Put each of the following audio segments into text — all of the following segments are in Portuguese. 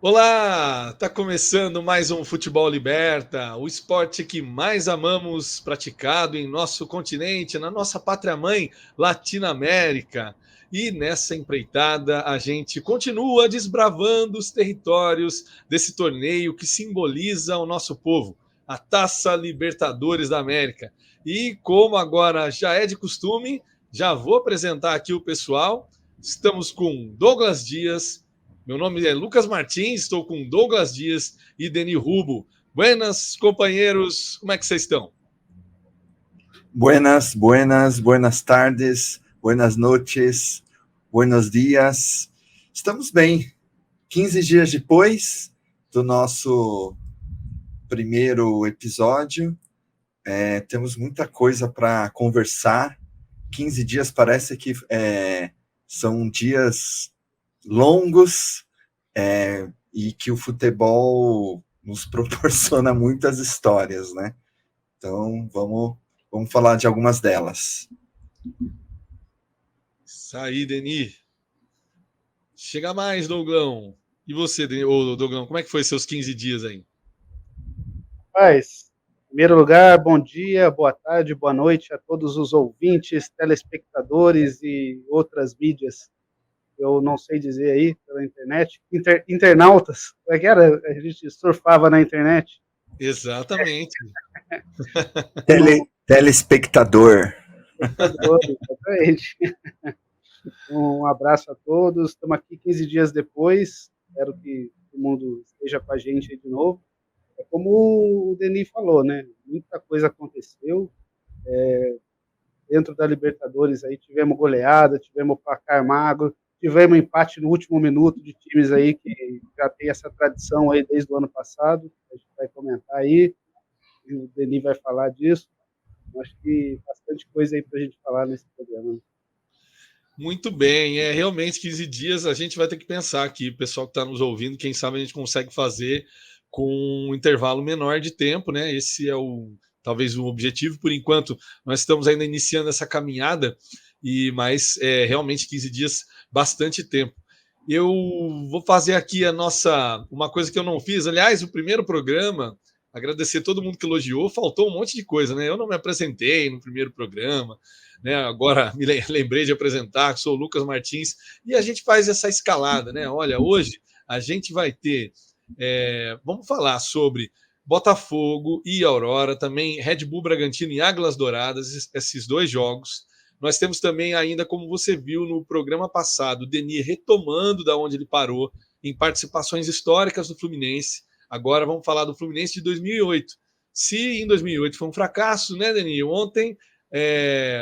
Olá, tá começando mais um Futebol Liberta, o esporte que mais amamos praticado em nosso continente, na nossa pátria-mãe, Latinoamérica. E nessa empreitada a gente continua desbravando os territórios desse torneio que simboliza o nosso povo, a Taça Libertadores da América. E como agora já é de costume, já vou apresentar aqui o pessoal. Estamos com Douglas Dias. Meu nome é Lucas Martins, estou com Douglas Dias e Deni Rubo. Buenas, companheiros, como é que vocês estão? Buenas tardes, buenas noches, buenos dias. Estamos bem. 15 dias depois do nosso primeiro episódio, temos muita coisa para conversar. 15 dias parece que são dias longos e que o futebol nos proporciona muitas histórias, né? Então, vamos falar de algumas delas. Isso aí, Deni. Chega mais, Douglão. E você, Douglão, como é que foi seus 15 dias aí? Mas, em primeiro lugar, bom dia, boa tarde, boa noite a todos os ouvintes, telespectadores e outras mídias. Eu não sei dizer aí pela internet. Internautas, como é que era? A gente surfava na internet. Exatamente. Telespectador. Exatamente. Um abraço a todos. Estamos aqui 15 dias depois. Espero que todo mundo esteja com a gente aí de novo. É como o Denis falou, né? Muita coisa aconteceu. Dentro da Libertadores aí tivemos goleada, tivemos placar magro, tivemos empate no último minuto de times aí que já tem essa tradição aí desde o ano passado. A gente vai comentar aí, e o Denis vai falar disso. Acho que bastante coisa aí para a gente falar nesse programa. Muito bem, realmente 15 dias a gente vai ter que pensar aqui, o pessoal que está nos ouvindo, quem sabe a gente consegue fazer com um intervalo menor de tempo, né? Esse é talvez o objetivo. Por enquanto, nós estamos ainda iniciando essa caminhada, mas realmente 15 dias, bastante tempo. Eu vou fazer aqui uma coisa que eu não fiz. Aliás, o primeiro programa, agradecer todo mundo que elogiou, faltou um monte de coisa, né? Eu não me apresentei no primeiro programa, né? Agora me lembrei de apresentar, que sou o Lucas Martins, e a gente faz essa escalada, né? Olha, hoje a gente vai ter, vamos falar sobre Botafogo e Aurora, também Red Bull Bragantino e Águilas Douradas, esses dois jogos. Nós temos também ainda, como você viu no programa passado, o Denis retomando da onde ele parou, em participações históricas do Fluminense. Agora vamos falar do Fluminense de 2008. Se em 2008 foi um fracasso, né, Denis? Ontem,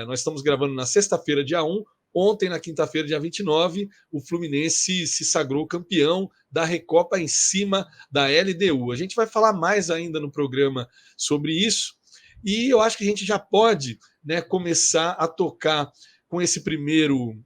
nós estamos gravando na sexta-feira, dia 1. Ontem, na quinta-feira, dia 29, o Fluminense se sagrou campeão da Recopa em cima da LDU. A gente vai falar mais ainda no programa sobre isso. E eu acho que a gente já pode, né, começar a tocar com esse primeiro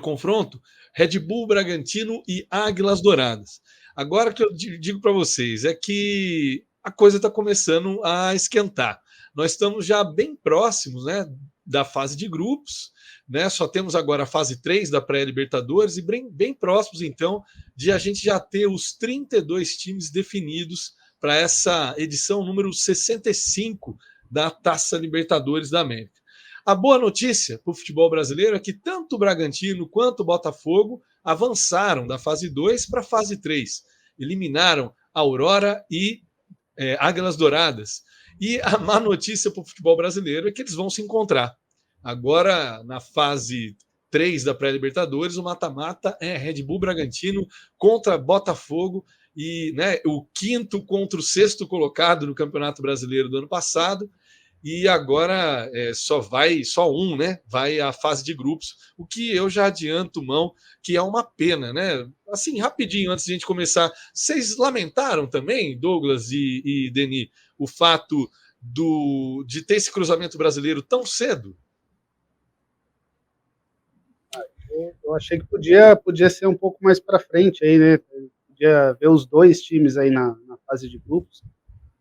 confronto, Red Bull Bragantino e Águilas Douradas. Agora, o que eu digo para vocês é que a coisa está começando a esquentar. Nós estamos já bem próximos, né, da fase de grupos, né? Só temos agora a fase 3 da pré-Libertadores e bem próximos, então, de a gente já ter os 32 times definidos para essa edição número 65 da Taça Libertadores da América. A boa notícia para o futebol brasileiro é que tanto o Bragantino quanto o Botafogo avançaram da fase 2 para a fase 3. Eliminaram a Aurora e Águilas Douradas. E a má notícia para o futebol brasileiro é que eles vão se encontrar. Agora, na fase 3 da pré-Libertadores, o mata-mata é Red Bull Bragantino contra Botafogo e, né, o quinto contra o sexto colocado no Campeonato Brasileiro do ano passado. E agora só um, né? Vai à fase de grupos, o que eu já adianto mão, que é uma pena, né? Assim, rapidinho, antes de a gente começar, vocês lamentaram também, Douglas e Denis, o fato de ter esse cruzamento brasileiro tão cedo? Eu achei que podia ser um pouco mais para frente aí, né? Podia ver os dois times aí na fase de grupos,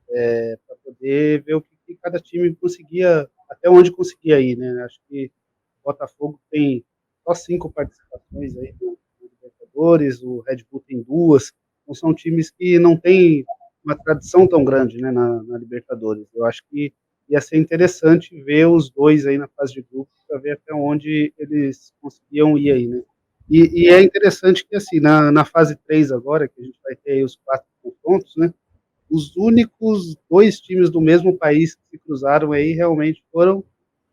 para poder ver o que cada time conseguia, até onde conseguia ir, né? Acho que o Botafogo tem só 5 participações aí na Libertadores, Libertadores, o Red Bull tem 2, então são times que não têm uma tradição tão grande, né, na Libertadores. Eu acho que ia ser interessante ver os dois aí na fase de grupos para ver até onde eles conseguiam ir aí, né? E é interessante que, assim, na fase 3 agora, que a gente vai ter aí os 4 confrontos, né? Os únicos 2 times do mesmo país que se cruzaram aí realmente foram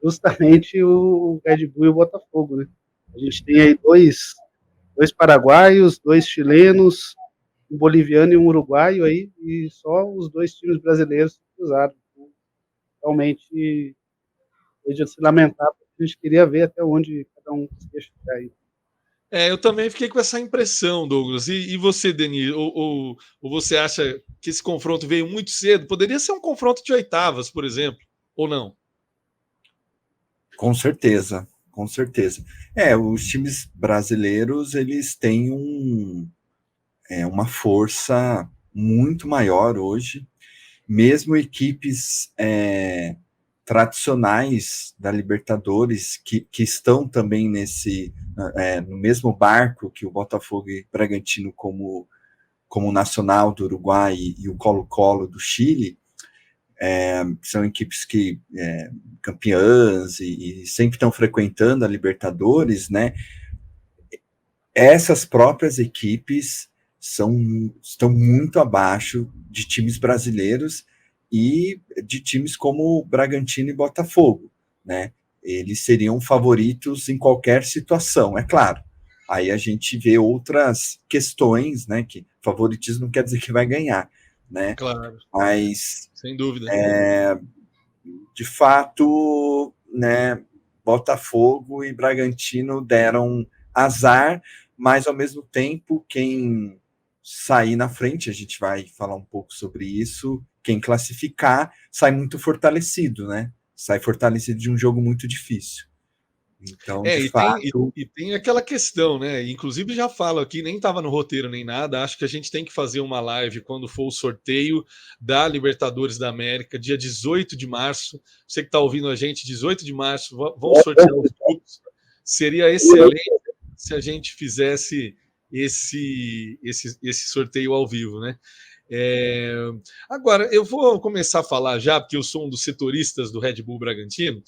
justamente o Red Bull e o Botafogo, né? A gente tem aí dois paraguaios, 2 chilenos, um boliviano e um uruguaio aí, e só os 2 times brasileiros se cruzaram. Então, realmente, é de se lamentar, porque a gente queria ver até onde cada um conseguia chegar aí. Eu também fiquei com essa impressão, Douglas. E você, Denis? Ou você acha que esse confronto veio muito cedo? Poderia ser um confronto de oitavas, por exemplo, ou não? Com certeza, com certeza. Os times brasileiros, eles têm uma força muito maior hoje, mesmo equipes tradicionais da Libertadores, que estão também no mesmo barco que o Botafogo e Bragantino como o Nacional do Uruguai e o Colo-Colo do Chile, são equipes que campeãs e sempre estão frequentando a Libertadores, né? Essas próprias equipes estão muito abaixo de times brasileiros e de times como Bragantino e Botafogo, né? Eles seriam favoritos em qualquer situação, é claro. Aí a gente vê outras questões, né? Que favoritismo não quer dizer que vai ganhar, né? Claro, Mas sem dúvida. de fato, né? Botafogo e Bragantino deram azar, mas ao mesmo tempo, quem sair na frente, a gente vai falar um pouco sobre isso, quem classificar sai muito fortalecido, né? Sai fortalecido de um jogo muito difícil. Então, de fato. E tem aquela questão, né? Inclusive, já falo aqui, nem estava no roteiro nem nada. Acho que a gente tem que fazer uma live quando for o sorteio da Libertadores da América, dia 18 de março. Você que está ouvindo a gente, 18 de março, vão sortear os grupos. Seria excelente se a gente fizesse esse sorteio ao vivo, né? É... Agora, eu vou começar a falar já, porque eu sou um dos setoristas do Red Bull Bragantino.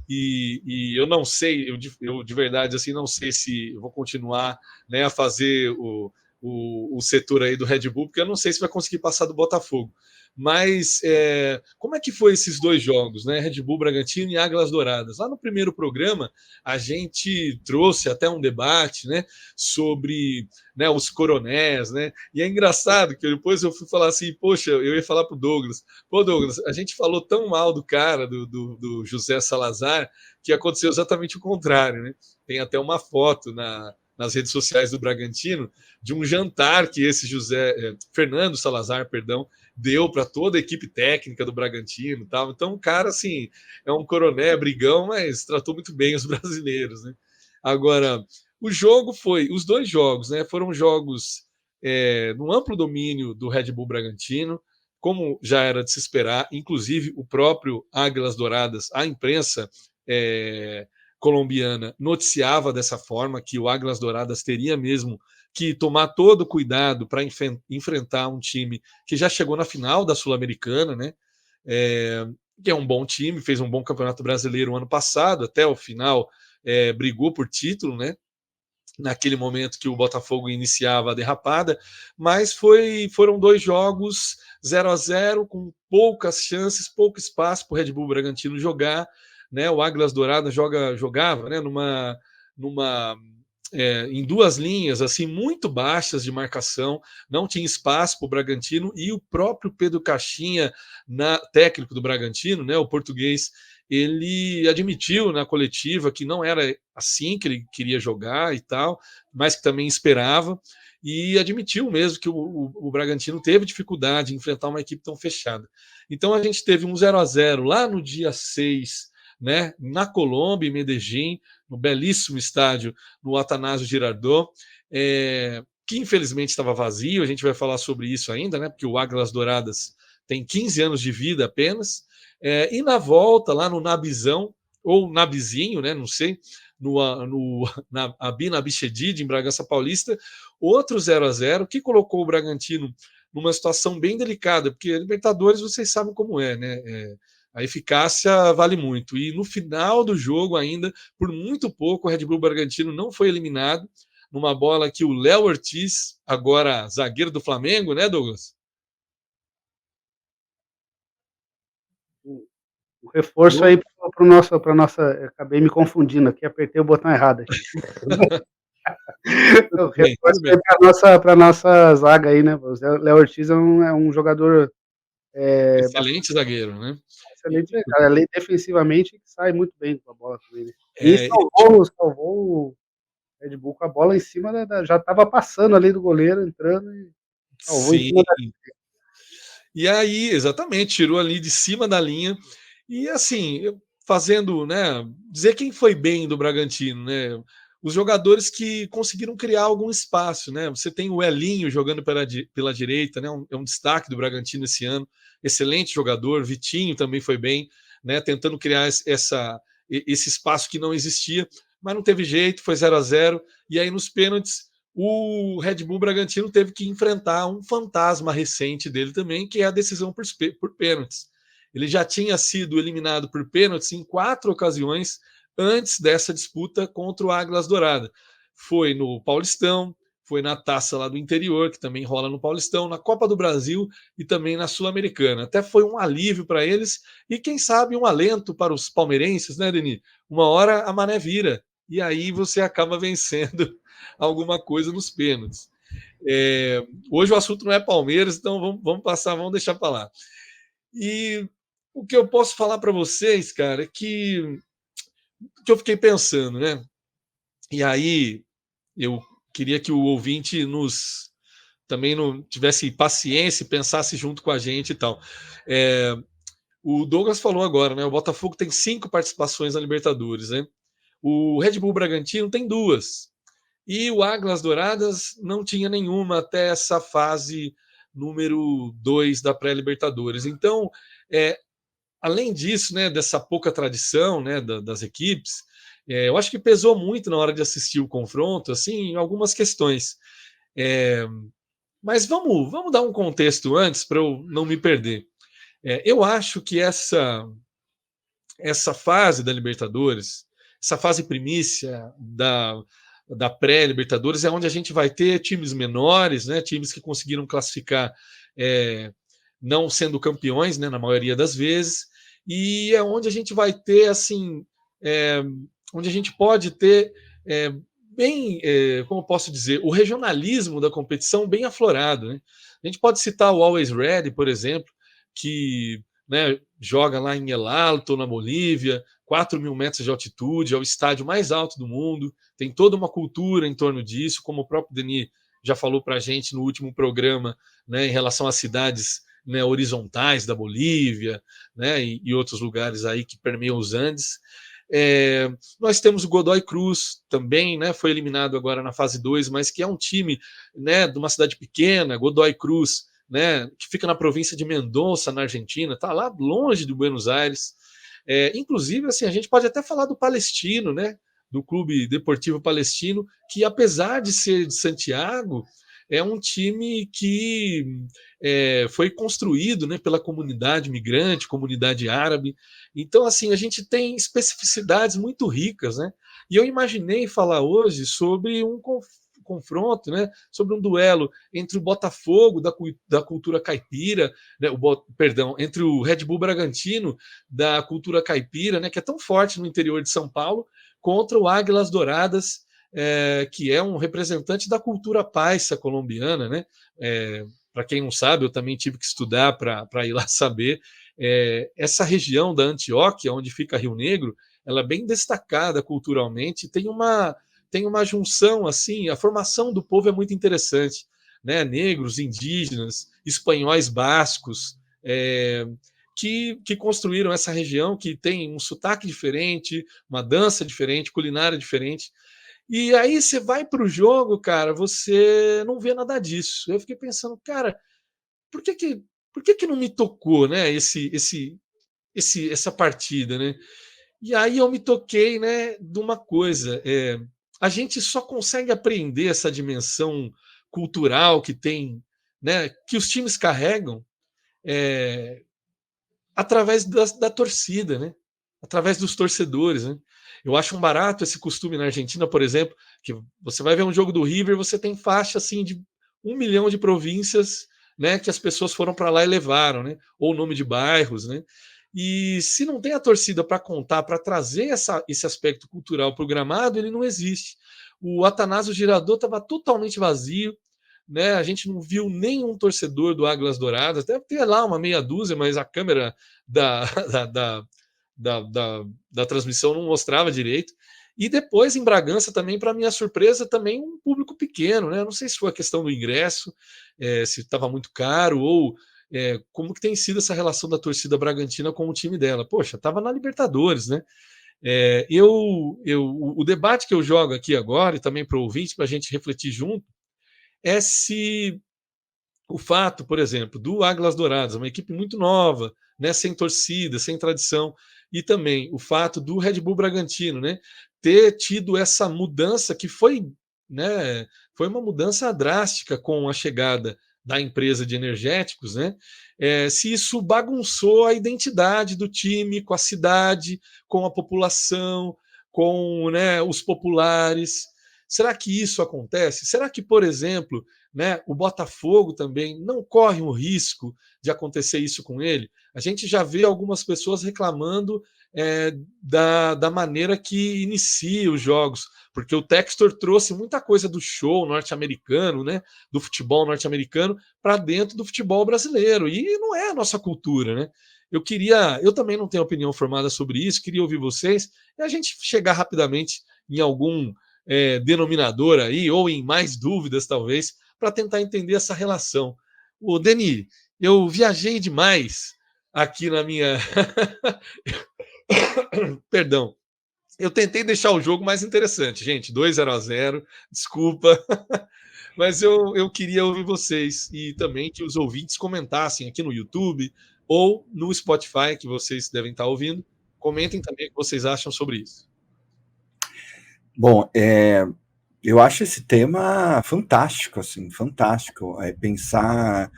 E eu não sei, eu de verdade assim não sei se eu vou continuar, né, a fazer o setor aí do Red Bull, porque eu não sei se vai conseguir passar do Botafogo. Mas como é que foi esses dois jogos, né? Red Bull Bragantino e Águilas Douradas. Lá no primeiro programa a gente trouxe até um debate, né, sobre, né, os coronéis, né? E é engraçado que depois eu fui falar assim, poxa, eu ia falar para o Douglas, pô, Douglas, a gente falou tão mal do cara, do José Salazar, que aconteceu exatamente o contrário, né? Tem até uma foto nas redes sociais do Bragantino de um jantar que esse Fernando Salazar, perdão, deu para toda a equipe técnica do Bragantino, tal. Então, o cara assim é um coroné, brigão, mas tratou muito bem os brasileiros, né? Agora, os dois jogos, né? Foram jogos no amplo domínio do Red Bull Bragantino, como já era de se esperar, inclusive o próprio Águilas Douradas, a imprensa colombiana noticiava dessa forma, que o Águilas Douradas teria mesmo que tomar todo o cuidado para enfrentar um time que já chegou na final da Sul-Americana, né? Que é um bom time, fez um bom campeonato brasileiro ano passado, até o final brigou por título, né? Naquele momento que o Botafogo iniciava a derrapada, mas foram dois jogos 0-0 com poucas chances, pouco espaço para o Red Bull Bragantino jogar, né? O Águilas Douradas jogava, né? Em duas linhas assim muito baixas de marcação, não tinha espaço para o Bragantino, e o próprio Pedro Caixinha, técnico do Bragantino, né, o português, ele admitiu na coletiva que não era assim que ele queria jogar e tal, mas que também esperava, e admitiu mesmo que o Bragantino teve dificuldade em enfrentar uma equipe tão fechada. Então a gente teve um 0-0 lá no dia 6, né, na Colômbia, em Medellín, no belíssimo estádio, no Atanásio Girardot, que infelizmente estava vazio. A gente vai falar sobre isso ainda, né, porque o Águilas Douradas tem 15 anos de vida apenas. E na volta, lá no Nabizão, ou Nabizinho, né, não sei, na Abina Abichedid, em Bragança Paulista, outro 0-0, que colocou o Bragantino numa situação bem delicada, porque a Libertadores vocês sabem como é, né? A eficácia vale muito. E no final do jogo, ainda, por muito pouco, o Red Bull Bragantino não foi eliminado, numa bola que o Léo Ortiz, agora zagueiro do Flamengo, né, Douglas? O reforço aí para nossa. Acabei me confundindo aqui, apertei o botão errado aqui. O reforço aí para nossa zaga aí, né? O Léo Ortiz é um jogador. Excelente zagueiro, né? Excelente, cara. Além defensivamente, sai muito bem com a bola também. Né? E salvou o Red Bull com a bola em cima já estava passando ali do goleiro, entrando e salvou em cima da. E aí, exatamente, tirou ali de cima da linha. E assim, fazendo, né, dizer quem foi bem do Bragantino, né? Os jogadores que conseguiram criar algum espaço, né? Você tem o Elinho jogando pela direita, né? É um destaque do Bragantino esse ano, excelente jogador. Vitinho também foi bem, né? Tentando criar esse espaço que não existia, mas não teve jeito, foi 0-0. E aí nos pênaltis o Red Bull Bragantino teve que enfrentar um fantasma recente dele também, que é a decisão por pênaltis. Ele já tinha sido eliminado por pênaltis em 4 ocasiões antes dessa disputa contra o Águilas Dourada. Foi no Paulistão, foi na Taça lá do Interior, que também rola no Paulistão, na Copa do Brasil e também na Sul-Americana. Até foi um alívio para eles e, quem sabe, um alento para os palmeirenses, né, Denis? Uma hora a maré vira e aí você acaba vencendo alguma coisa nos pênaltis. Hoje o assunto não é Palmeiras, então vamos passar, vamos deixar para lá. E o que eu posso falar para vocês, cara, é que eu fiquei pensando, né? E aí eu queria que o ouvinte também não tivesse paciência e pensasse junto com a gente e tal. O Douglas falou agora, né? O Botafogo tem 5 participações na Libertadores, né? O Red Bull Bragantino tem 2. E o Águilas Douradas não tinha nenhuma até essa fase número 2 da pré-Libertadores. Então, além disso, né, dessa pouca tradição, né, das equipes, eu acho que pesou muito na hora de assistir o confronto, assim, em algumas questões. Mas vamos dar um contexto antes para eu não me perder. Eu acho que essa fase da Libertadores, essa fase primícia da pré-Libertadores, é onde a gente vai ter times menores, né, times que conseguiram classificar não sendo campeões, né, na maioria das vezes, e é onde a gente vai ter, assim, onde a gente pode ter bem, como eu posso dizer, o regionalismo da competição bem aflorado. Né? A gente pode citar o Always Ready, por exemplo, que, né, joga lá em El Alto, na Bolívia, 4.000 metros de altitude, é o estádio mais alto do mundo, tem toda uma cultura em torno disso, como o próprio Denis já falou para a gente no último programa, né, em relação às cidades, né, horizontais da Bolívia, né, e outros lugares aí que permeiam os Andes. Nós temos o Godoy Cruz também, né, foi eliminado agora na fase 2, mas que é um time, né, de uma cidade pequena, Godoy Cruz, né, que fica na província de Mendoza, na Argentina, está lá longe de Buenos Aires. Inclusive, assim, a gente pode até falar do Palestino, né, do Clube Deportivo Palestino, que apesar de ser de Santiago, é um time que foi construído, né, pela comunidade migrante, comunidade árabe. Então, assim, a gente tem especificidades muito ricas, né? E eu imaginei falar hoje sobre um confronto, né, sobre um duelo entre o Botafogo da cultura caipira, né, entre o Red Bull Bragantino da cultura caipira, né, que é tão forte no interior de São Paulo, contra o Águilas Douradas, que é um representante da cultura paisa colombiana, né? Para quem não sabe, eu também tive que estudar para ir lá saber. Essa região da Antioquia, onde fica Rio Negro, ela é bem destacada culturalmente, tem uma junção assim, a formação do povo é muito interessante, né? Negros, indígenas, espanhóis bascos, que construíram essa região, que tem um sotaque diferente, uma dança diferente, culinária diferente. E aí você vai para o jogo, cara, você não vê nada disso. Eu fiquei pensando, cara, por que que não me tocou, né? Essa partida, né? E aí eu me toquei, né, de uma coisa. A gente só consegue aprender essa dimensão cultural que tem, né, que os times carregam, através da torcida, né? Através dos torcedores. Né? Eu acho um barato esse costume na Argentina, por exemplo, que você vai ver um jogo do River, você tem faixa assim de 1 milhão de províncias, né, que as pessoas foram para lá e levaram, né? Ou nome de bairros, né? E se não tem a torcida para contar, para trazer esse aspecto cultural para o gramado, ele não existe. O Atanásio Girardot estava totalmente vazio, né? A gente não viu nenhum torcedor do Águilas Douradas, deve ter lá uma meia dúzia, mas a câmera da, da, da, da transmissão não mostrava direito. E depois em Bragança também, para minha surpresa, também um público pequeno, né? Não sei se foi a questão do ingresso, se estava muito caro ou como que tem sido essa relação da torcida bragantina com o time dela. Poxa, estava na Libertadores, né? O debate que eu jogo aqui agora, e também para o ouvinte, para a gente refletir junto, é se o fato, por exemplo, do Águilas Douradas, uma equipe muito nova, né, sem torcida, sem tradição, e também o fato do Red Bull Bragantino, né, ter tido essa mudança que foi, né, foi uma mudança drástica com a chegada da empresa de energéticos, né, se isso bagunçou a identidade do time com a cidade, com a população, com, né, os populares. Será que isso acontece? Será que, por exemplo, né, o Botafogo também não corre o risco de acontecer isso com ele? A gente já vê algumas pessoas reclamando da maneira que inicia os jogos, porque o Textor trouxe muita coisa do show norte-americano, né, do futebol norte-americano, para dentro do futebol brasileiro, e não é a nossa cultura, né? Eu também não tenho opinião formada sobre isso, queria ouvir vocês, e a gente chegar rapidamente em algum denominador aí, ou em mais dúvidas, talvez, para tentar entender essa relação. O Deni, eu viajei demais aqui na minha. Perdão. Eu tentei deixar o jogo mais interessante, gente. 2-0, desculpa. Mas eu queria ouvir vocês e também que os ouvintes comentassem aqui no YouTube ou no Spotify, que vocês devem estar ouvindo. Comentem também o que vocês acham sobre isso. Bom, eu acho esse tema fantástico, assim, fantástico. Pensar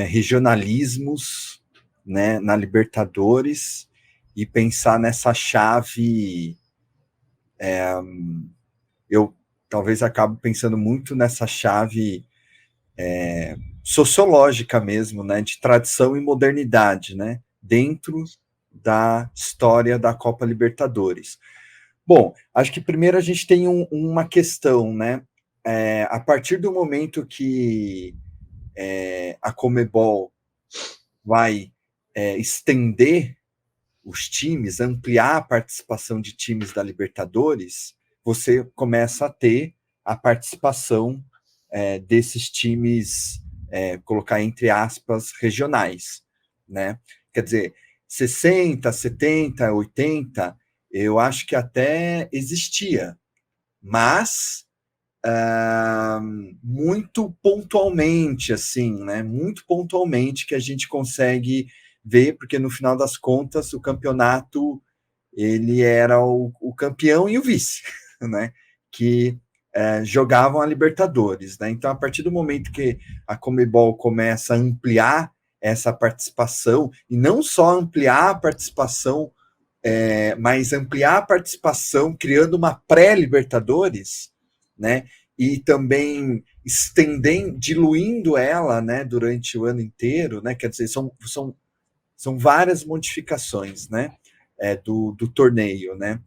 regionalismos, né, na Libertadores e pensar nessa chave. Eu talvez acabo pensando muito nessa chave sociológica mesmo, né, de tradição e modernidade, né, dentro da história da Copa Libertadores. Bom, acho que primeiro a gente tem uma questão, né, a partir do momento que a Conmebol vai estender os times, ampliar a participação de times da Libertadores, você começa a ter a participação desses times, colocar entre aspas, regionais, né? Quer dizer, 60, 70, 80, eu acho que até existia, mas muito pontualmente, assim, né? Muito pontualmente que a gente consegue ver, porque no final das contas o campeonato ele era o campeão e o vice, né? Que jogavam a Libertadores, né? Então, a partir do momento que a Conmebol começa a ampliar essa participação, e não só ampliar a participação, mas ampliar a participação criando uma pré-Libertadores, né? E também estendendo, diluindo ela, né, durante o ano inteiro, né? Quer dizer, são várias modificações, né, do torneio, né?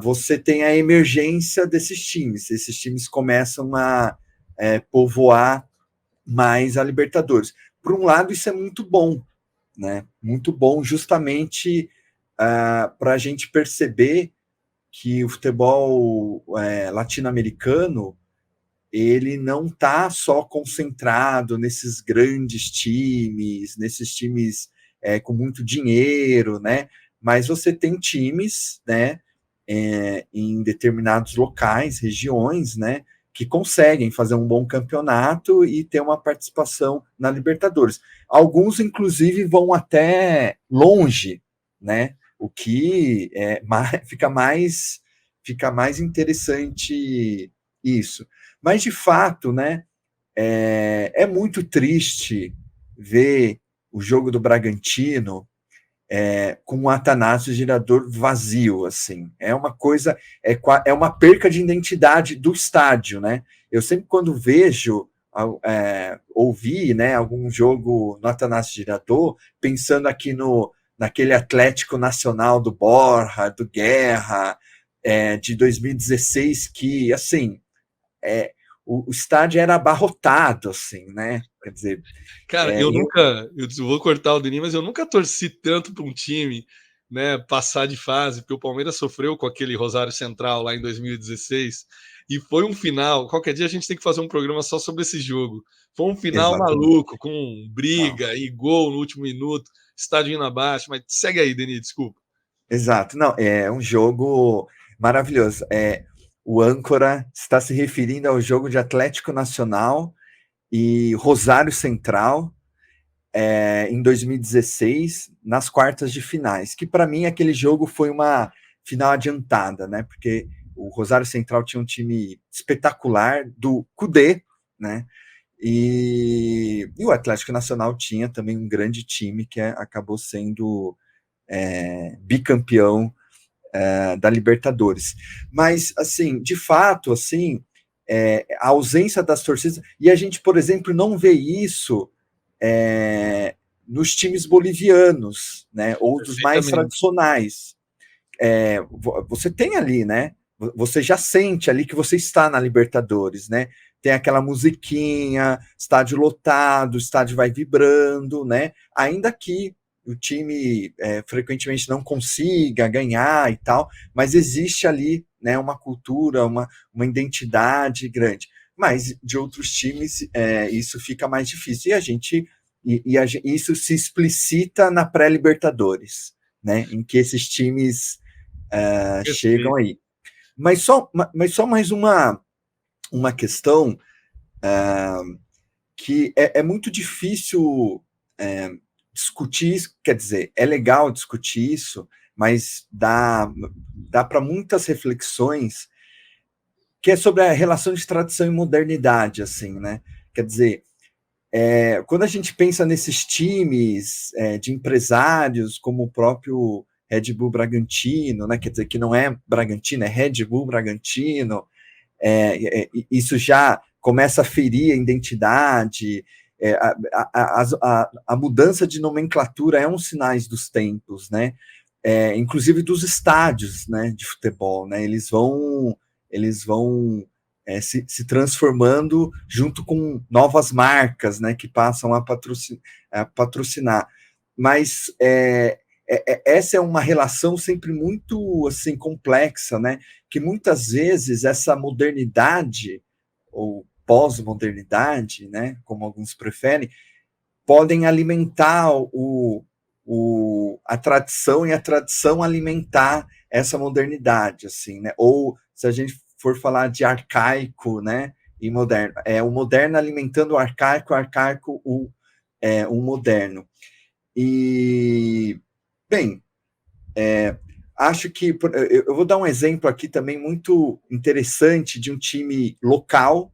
Você tem a emergência desses times. Esses times começam a povoar mais a Libertadores. Por um lado, isso é muito bom, né? Muito bom, justamente para a gente perceber que o futebol latino-americano ele não está só concentrado nesses grandes times, nesses times com muito dinheiro, né? Mas você tem times, né, em determinados locais, regiões, né, que conseguem fazer um bom campeonato e ter uma participação na Libertadores. Alguns, inclusive, vão até longe, né? o que fica mais interessante isso. Mas, de fato, né, é muito triste ver o jogo do Bragantino com o Atanásio Girardot vazio, assim. É uma coisa, é uma perca de identidade do estádio, né? Eu sempre, quando vejo, ouvi, né, algum jogo no Atanásio Girardot, pensando aqui naquele Atlético Nacional do Borja, do Guerra, de 2016, que, assim, o estádio era abarrotado, assim, né? Quer dizer... Cara, eu vou cortar o Denis, mas eu nunca torci tanto para um time, né, passar de fase, porque o Palmeiras sofreu com aquele Rosário Central lá em 2016, e foi um final, qualquer dia a gente tem que fazer um programa só sobre esse jogo. Foi um final Exatamente. maluco, com briga e gol no último minuto, estádio indo abaixo, mas segue aí, Denis, desculpa. Exato, não, é um jogo maravilhoso. O âncora está se referindo ao jogo de Atlético Nacional e Rosário Central, em 2016, nas quartas de finais, que para mim aquele jogo foi uma final adiantada, né? Porque o Rosário Central tinha um time espetacular do Cudê, né? E o Atlético Nacional tinha também um grande time que acabou sendo bicampeão da Libertadores. Mas, assim, de fato, assim, a ausência das torcidas, e a gente, por exemplo, não vê isso nos times bolivianos, né, ou dos mais tradicionais. Você tem ali, né, você já sente ali que você está na Libertadores, né, tem aquela musiquinha, estádio lotado, o estádio vai vibrando, né, ainda que o time frequentemente não consiga ganhar e tal, mas existe ali, né, uma cultura, uma identidade grande. Mas de outros times isso fica mais difícil. Isso se explicita na pré-Libertadores, né, em que esses times chegam aí. Mas só mais uma questão que é muito difícil discutir, quer dizer, é legal discutir isso, mas dá para muitas reflexões, que é sobre a relação de tradição e modernidade, assim, né? Quer dizer, quando a gente pensa nesses times de empresários, como o próprio Red Bull Bragantino, né? Quer dizer, que não é Bragantino, é Red Bull Bragantino, isso já começa a ferir a identidade, a mudança de nomenclatura é um sinais dos tempos, né? Inclusive dos estádios, né, de futebol, né? Eles vão se transformando junto com novas marcas, né, que passam a patrocinar. Mas essa é uma relação sempre muito assim complexa, né? Que muitas vezes essa modernidade ou pós-modernidade, né, como alguns preferem, podem alimentar a tradição e a tradição alimentar essa modernidade, assim, né? Ou se a gente for falar de arcaico, né, e moderno, o moderno alimentando o arcaico o moderno. E, bem, acho que eu vou dar um exemplo aqui também muito interessante de um time local,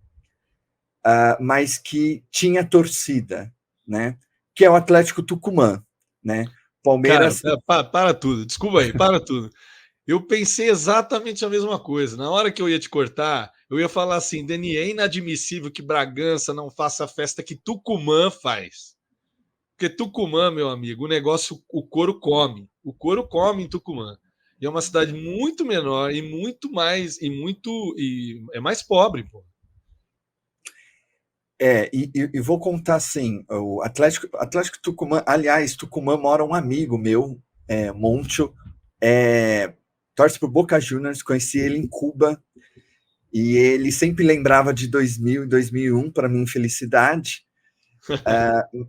mas que tinha torcida, né? Que é o Atlético Tucumã, né? Palmeiras. Cara, para tudo, desculpa aí, para tudo. Eu pensei exatamente a mesma coisa. Na hora que eu ia te cortar, eu ia falar assim: Deni, é inadmissível que Bragança não faça a festa que Tucumã faz. Porque Tucumã, meu amigo, o negócio, o couro come. O couro come em Tucumã. E é uma cidade muito menor e muito mais, e é mais pobre, pô. E vou contar assim, o Atlético Tucumã, aliás, Tucumã mora um amigo meu, Moncho, torce pro Boca Juniors, conheci ele em Cuba, e ele sempre lembrava de 2000 e 2001, para minha infelicidade,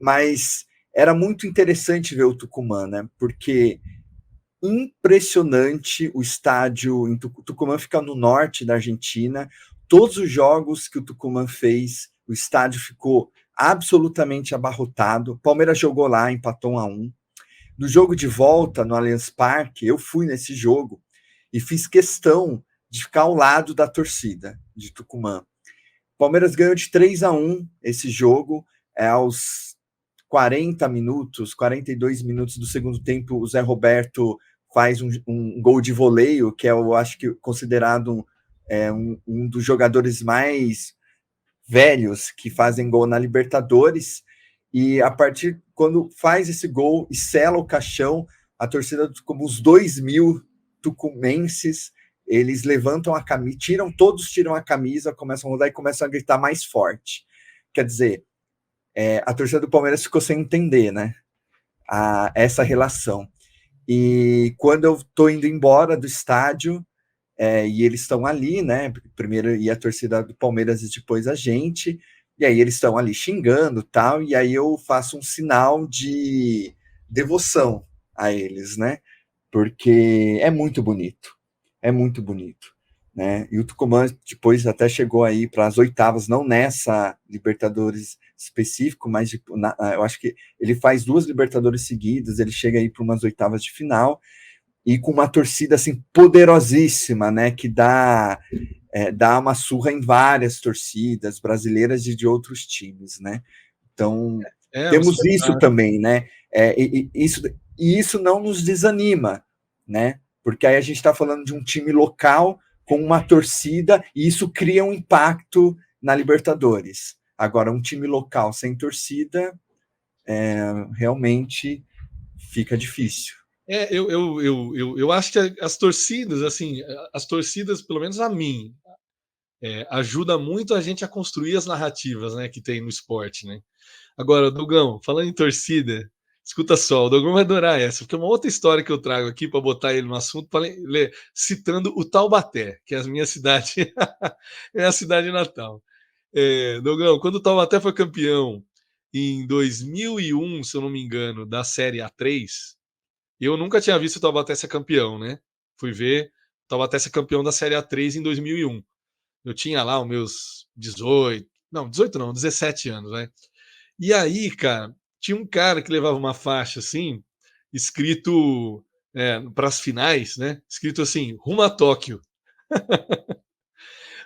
mas era muito interessante ver o Tucumã, né, porque impressionante o estádio em Tucumã, fica no norte da Argentina, todos os jogos que o Tucumã fez, o estádio ficou absolutamente abarrotado, Palmeiras jogou lá, empatou 1-1, No jogo de volta, no Allianz Parque, eu fui nesse jogo e fiz questão de ficar ao lado da torcida de Tucumã. O Palmeiras ganhou de 3-1 esse jogo, aos 40 minutos, 42 minutos do segundo tempo, o Zé Roberto faz um gol de voleio, que é, eu acho que, considerado um dos jogadores mais velhos que fazem gol na Libertadores, e a partir quando faz esse gol e sela o caixão, a torcida, como os 2.000 tucumenses, eles levantam a camisa, todos tiram a camisa, começam a rodar e começam a gritar mais forte. Quer dizer, a torcida do Palmeiras ficou sem entender, né? Essa relação. E quando eu tô indo embora do estádio, e eles estão ali, né? Primeiro ia a torcida do Palmeiras e depois a gente, e aí eles estão ali xingando tal, e aí eu faço um sinal de devoção a eles, né? Porque é muito bonito, né? E o Tucumã depois até chegou aí para as oitavas, não nessa Libertadores específico, mas eu acho que ele faz 2 Libertadores seguidas, ele chega aí para umas oitavas de final, e com uma torcida assim poderosíssima, né, que dá uma surra em várias torcidas brasileiras e de outros times, né? Então temos isso também, né? Isso não nos desanima, né? Porque aí a gente está falando de um time local com uma torcida e isso cria um impacto na Libertadores. Agora, um time local sem torcida realmente fica difícil. Eu acho que as torcidas, assim, pelo menos a mim, ajuda muito a gente a construir as narrativas, né, que tem no esporte, né? Agora, Dogão, falando em torcida, escuta só, o Dogão vai adorar essa, porque é uma outra história que eu trago aqui para botar ele no assunto, citando o Taubaté, que é a minha cidade, é a cidade natal. Dogão, quando o Taubaté foi campeão em 2001, se eu não me engano, da Série A3, eu nunca tinha visto o Taubaté ser campeão, né? Fui ver o Taubaté ser campeão da Série A3 em 2001. Eu tinha lá os meus 18 não, 17 anos, né? E aí, cara, tinha um cara que levava uma faixa assim, escrito para as finais, né? Escrito assim, rumo a Tóquio.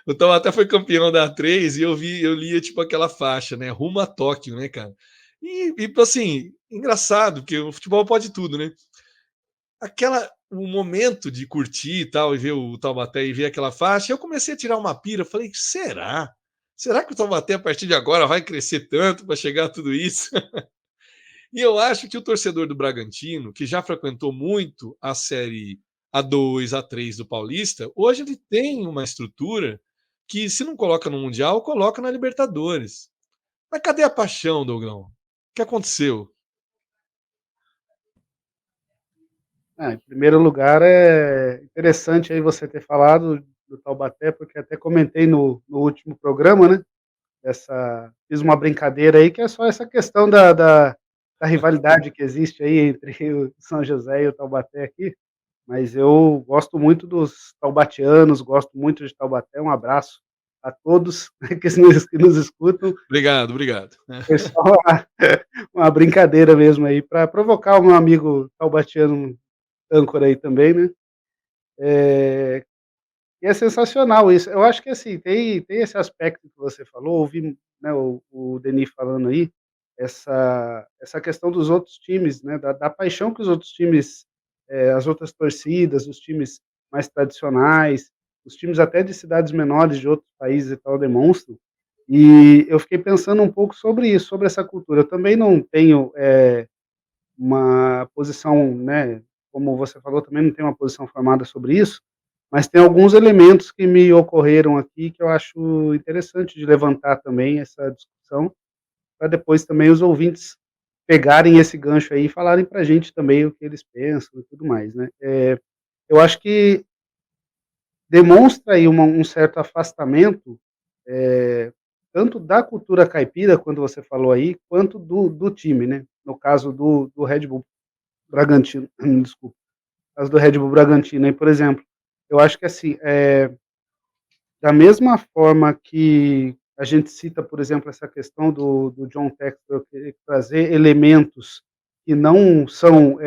O Taubaté foi campeão da A3 e eu lia tipo aquela faixa, né? Rumo a Tóquio, né, cara? E assim, engraçado, porque o futebol pode tudo, né? O momento de curtir e tal, e ver o Taubaté e ver aquela faixa, eu comecei a tirar uma pira. Falei, será? Será que o Taubaté, a partir de agora, vai crescer tanto para chegar a tudo isso? E eu acho que o torcedor do Bragantino, que já frequentou muito a série A2, A3 do Paulista, hoje ele tem uma estrutura que, se não coloca no Mundial, coloca na Libertadores. Mas cadê a paixão, Dougão? O que aconteceu? Em primeiro lugar, é interessante aí você ter falado do Taubaté, porque até comentei no último programa, né? Fiz uma brincadeira aí, que é só essa questão da rivalidade que existe aí entre o São José e o Taubaté aqui, mas eu gosto muito dos taubatianos, gosto muito de Taubaté, um abraço a todos que nos escutam. Obrigado. Foi só uma brincadeira mesmo aí, para provocar o meu amigo taubatiano âncora aí também, né? E é sensacional isso. Eu acho que assim, tem esse aspecto que você falou, ouvi, né, o Denis falando aí, essa questão dos outros times, né, da paixão que os outros times, as outras torcidas, os times mais tradicionais, os times até de cidades menores de outros países e tal demonstram. E eu fiquei pensando um pouco sobre isso, sobre essa cultura. Eu também não tenho uma posição, né, como você falou, também não tenho uma posição formada sobre isso, mas tem alguns elementos que me ocorreram aqui que eu acho interessante de levantar também essa discussão, para depois também os ouvintes pegarem esse gancho aí e falarem para a gente também o que eles pensam e tudo mais, né? Eu acho que demonstra aí um certo afastamento, tanto da cultura caipira, quando você falou aí, quanto do time, né? No caso do Red Bull Bragantino, desculpa, no caso do Red Bull Bragantino, aí, por exemplo, eu acho que assim, da mesma forma que a gente cita, por exemplo, essa questão do John Textor trazer elementos que não são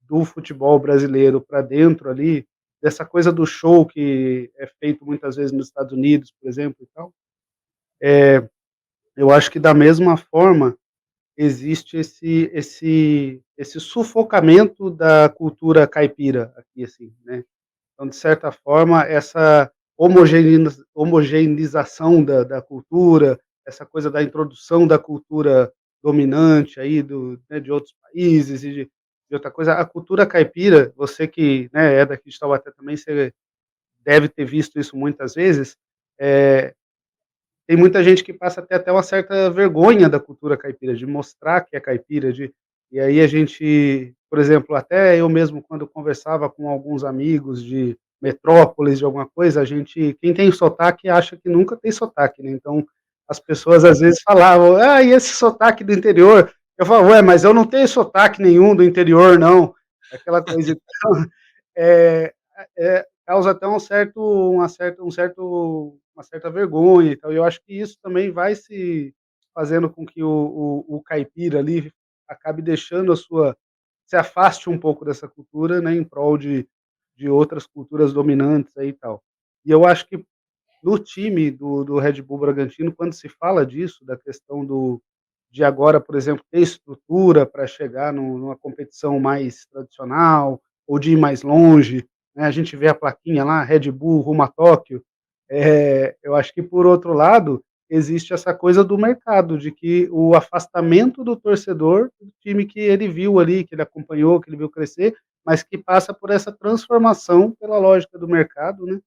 do futebol brasileiro para dentro ali, dessa coisa do show que é feito muitas vezes nos Estados Unidos, por exemplo, e tal, eu acho que da mesma forma existe esse sufocamento da cultura caipira aqui, assim, né? Então, de certa forma, essa homogeneização da cultura, essa coisa da introdução da cultura dominante aí né, de outros países e de outra coisa, a cultura caipira, você que, né, é daqui de Taubaté também, você deve ter visto isso muitas vezes, é, tem muita gente que passa até uma certa vergonha da cultura caipira, de mostrar que é caipira, e aí a gente, por exemplo, até eu mesmo quando conversava com alguns amigos de metrópoles, de alguma coisa, quem tem sotaque acha que nunca tem sotaque, né? Então, as pessoas às vezes falavam, e esse sotaque do interior? Eu falava, ué, mas eu não tenho sotaque nenhum do interior, não. Aquela coisa. Então, é, causa até uma certa vergonha. Então, eu acho que isso também vai se fazendo com que o caipira ali acabe deixando se afaste um pouco dessa cultura, né, em prol de outras culturas dominantes aí e tal. E eu acho que no time do Red Bull Bragantino, quando se fala disso, da questão de agora, por exemplo, ter estrutura para chegar numa competição mais tradicional, ou de ir mais longe, né? A gente vê a plaquinha lá, Red Bull rumo a Tóquio. Eu acho que, por outro lado, existe essa coisa do mercado, de que o afastamento do torcedor do time que ele viu ali, que ele acompanhou, que ele viu crescer, mas que passa por essa transformação pela lógica do mercado, né?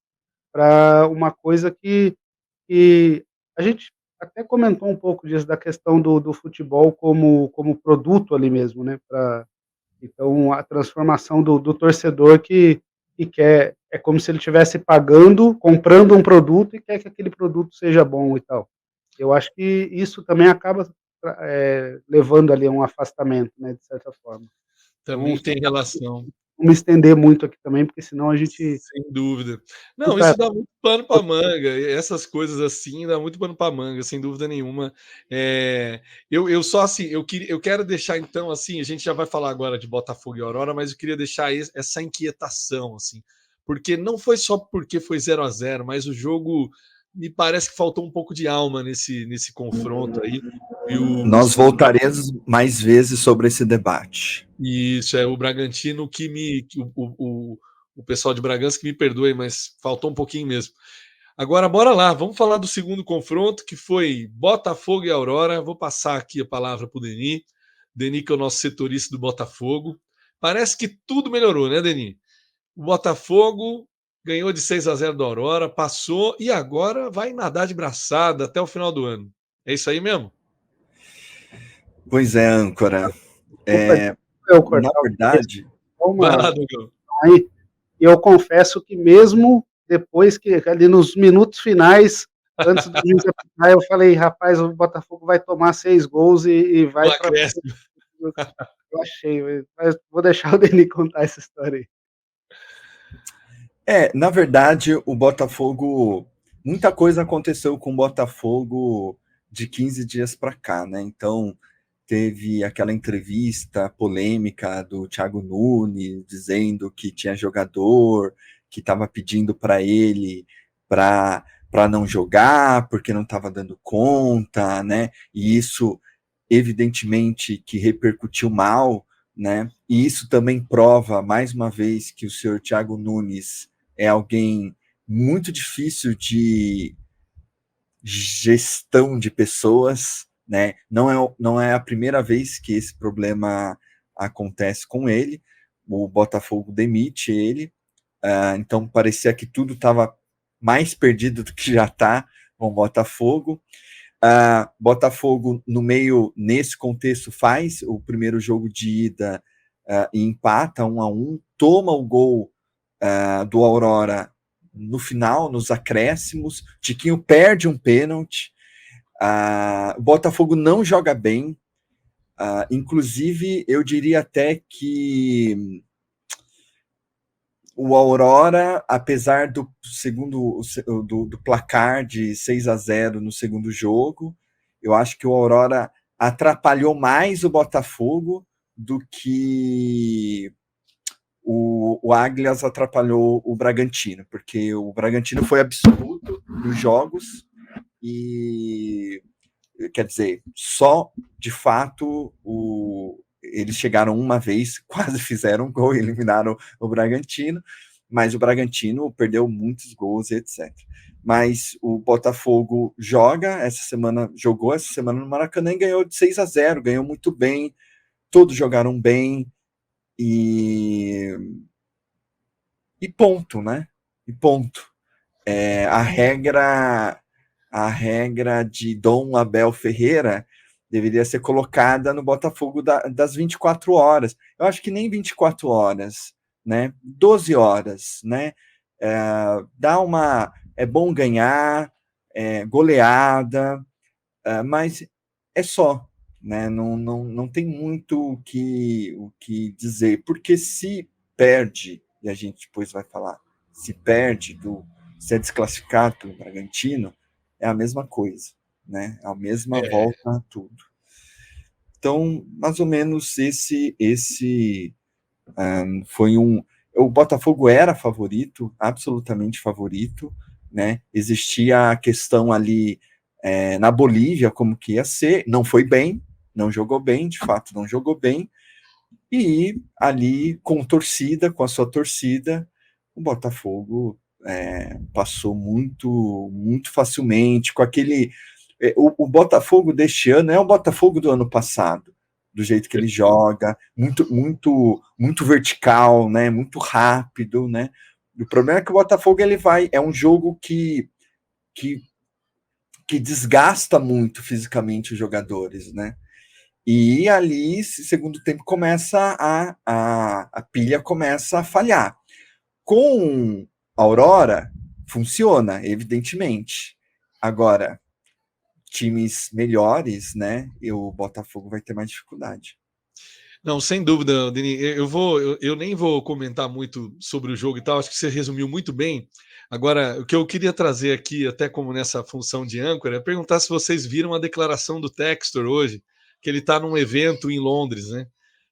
Para uma coisa que a gente até comentou um pouco disso, da questão do futebol como produto ali mesmo, né? Então, a transformação do torcedor que quer, é como se ele estivesse pagando, comprando um produto e quer que aquele produto seja bom e tal. Eu acho que isso também acaba levando ali a um afastamento, né, de certa forma. Então, Também tem relação. não me estender muito aqui também, porque senão a gente Sem dúvida. Não, fica. isso dá muito pano para manga, e essas coisas assim dá muito pano para manga, sem dúvida nenhuma. Eu só assim, eu quero deixar então assim, a gente já vai falar agora de Botafogo e Aurora, mas eu queria deixar essa inquietação assim, porque não foi só porque foi 0-0, mas o jogo me parece que faltou um pouco de alma nesse confronto aí. E Nós voltaremos mais vezes sobre esse debate. isso, o Bragantino o pessoal de Bragança que me perdoe, mas faltou um pouquinho mesmo. Agora, bora lá, vamos falar do segundo confronto, que foi Botafogo e Aurora. Vou passar aqui a palavra para o Deni. Deni, que é o nosso setorista do Botafogo. Parece que tudo melhorou, né, Deni? O Botafogo ganhou de 6-0 da Aurora, passou e agora vai nadar de braçada até o final do ano. É isso aí mesmo? Pois é, âncora. Eu Na cortar verdade, Vai lá, Douglas. aí, eu confesso que mesmo depois que ali nos minutos finais, antes do juiz apitar, eu falei, rapaz, o Botafogo vai tomar 6 gols e No vai para. acréscimo. Eu achei, mas vou deixar o Denis contar essa história aí. na verdade, o Botafogo, muita coisa aconteceu com o Botafogo de 15 dias para cá, né? Então, teve aquela entrevista polêmica do Thiago Nunes dizendo que tinha jogador que estava pedindo para ele para não jogar porque não estava dando conta, né? E isso evidentemente que repercutiu mal, né? E isso também prova mais uma vez que o senhor Thiago Nunes é alguém muito difícil de gestão de pessoas, né? Não é a primeira vez que esse problema acontece com ele. O Botafogo demite ele, então parecia que tudo estava mais perdido do que já está com o Botafogo. Botafogo, no meio, nesse contexto, faz o primeiro jogo de ida e empata 1-1, toma o gol do Aurora no final, nos acréscimos. Tiquinho perde um pênalti. O Botafogo não joga bem. Inclusive, eu diria até que o Aurora, apesar do segundo do placar de 6-0 no segundo jogo, eu acho que o Aurora atrapalhou mais o Botafogo do que o Águilas atrapalhou o Bragantino, porque o Bragantino foi absoluto nos jogos e, quer dizer, só de fato eles chegaram uma vez, quase fizeram um gol, eliminaram o Bragantino, mas o Bragantino perdeu muitos gols, etc. Mas o Botafogo jogou essa semana no Maracanã e ganhou de 6-0, ganhou muito bem, todos jogaram bem, e ponto, né? E ponto. A regra de Dom Abel Ferreira deveria ser colocada no Botafogo das 24 horas. Eu acho que nem 24 horas, né? 12 horas, né? É bom ganhar, goleada, mas é só, né? Não tem muito o que dizer, porque se perde, e a gente depois vai falar, se é desclassificado pelo Bragantino, é a mesma coisa, né? A mesma volta a tudo. Então, mais ou menos esse foi o Botafogo era favorito, absolutamente favorito, né? Existia a questão ali na Bolívia, como que ia ser, não foi bem, não jogou bem, de fato não jogou bem, e ali com a sua torcida, o Botafogo passou muito, muito facilmente, com aquele... o Botafogo deste ano é o Botafogo do ano passado, do jeito que ele joga, muito, muito, muito vertical, né? Muito rápido, né? O problema é que o Botafogo é um jogo que desgasta muito fisicamente os jogadores, né? E ali, segundo tempo, começa a pilha começa a falhar. Com a Aurora, funciona, evidentemente. Agora, times melhores, né? E o Botafogo vai ter mais dificuldade. Não, sem dúvida, Denis. Eu nem vou comentar muito sobre o jogo e tal, acho que você resumiu muito bem. Agora, o que eu queria trazer aqui, até como nessa função de âncora, é perguntar se vocês viram a declaração do Textor hoje, que ele está num evento em Londres, né?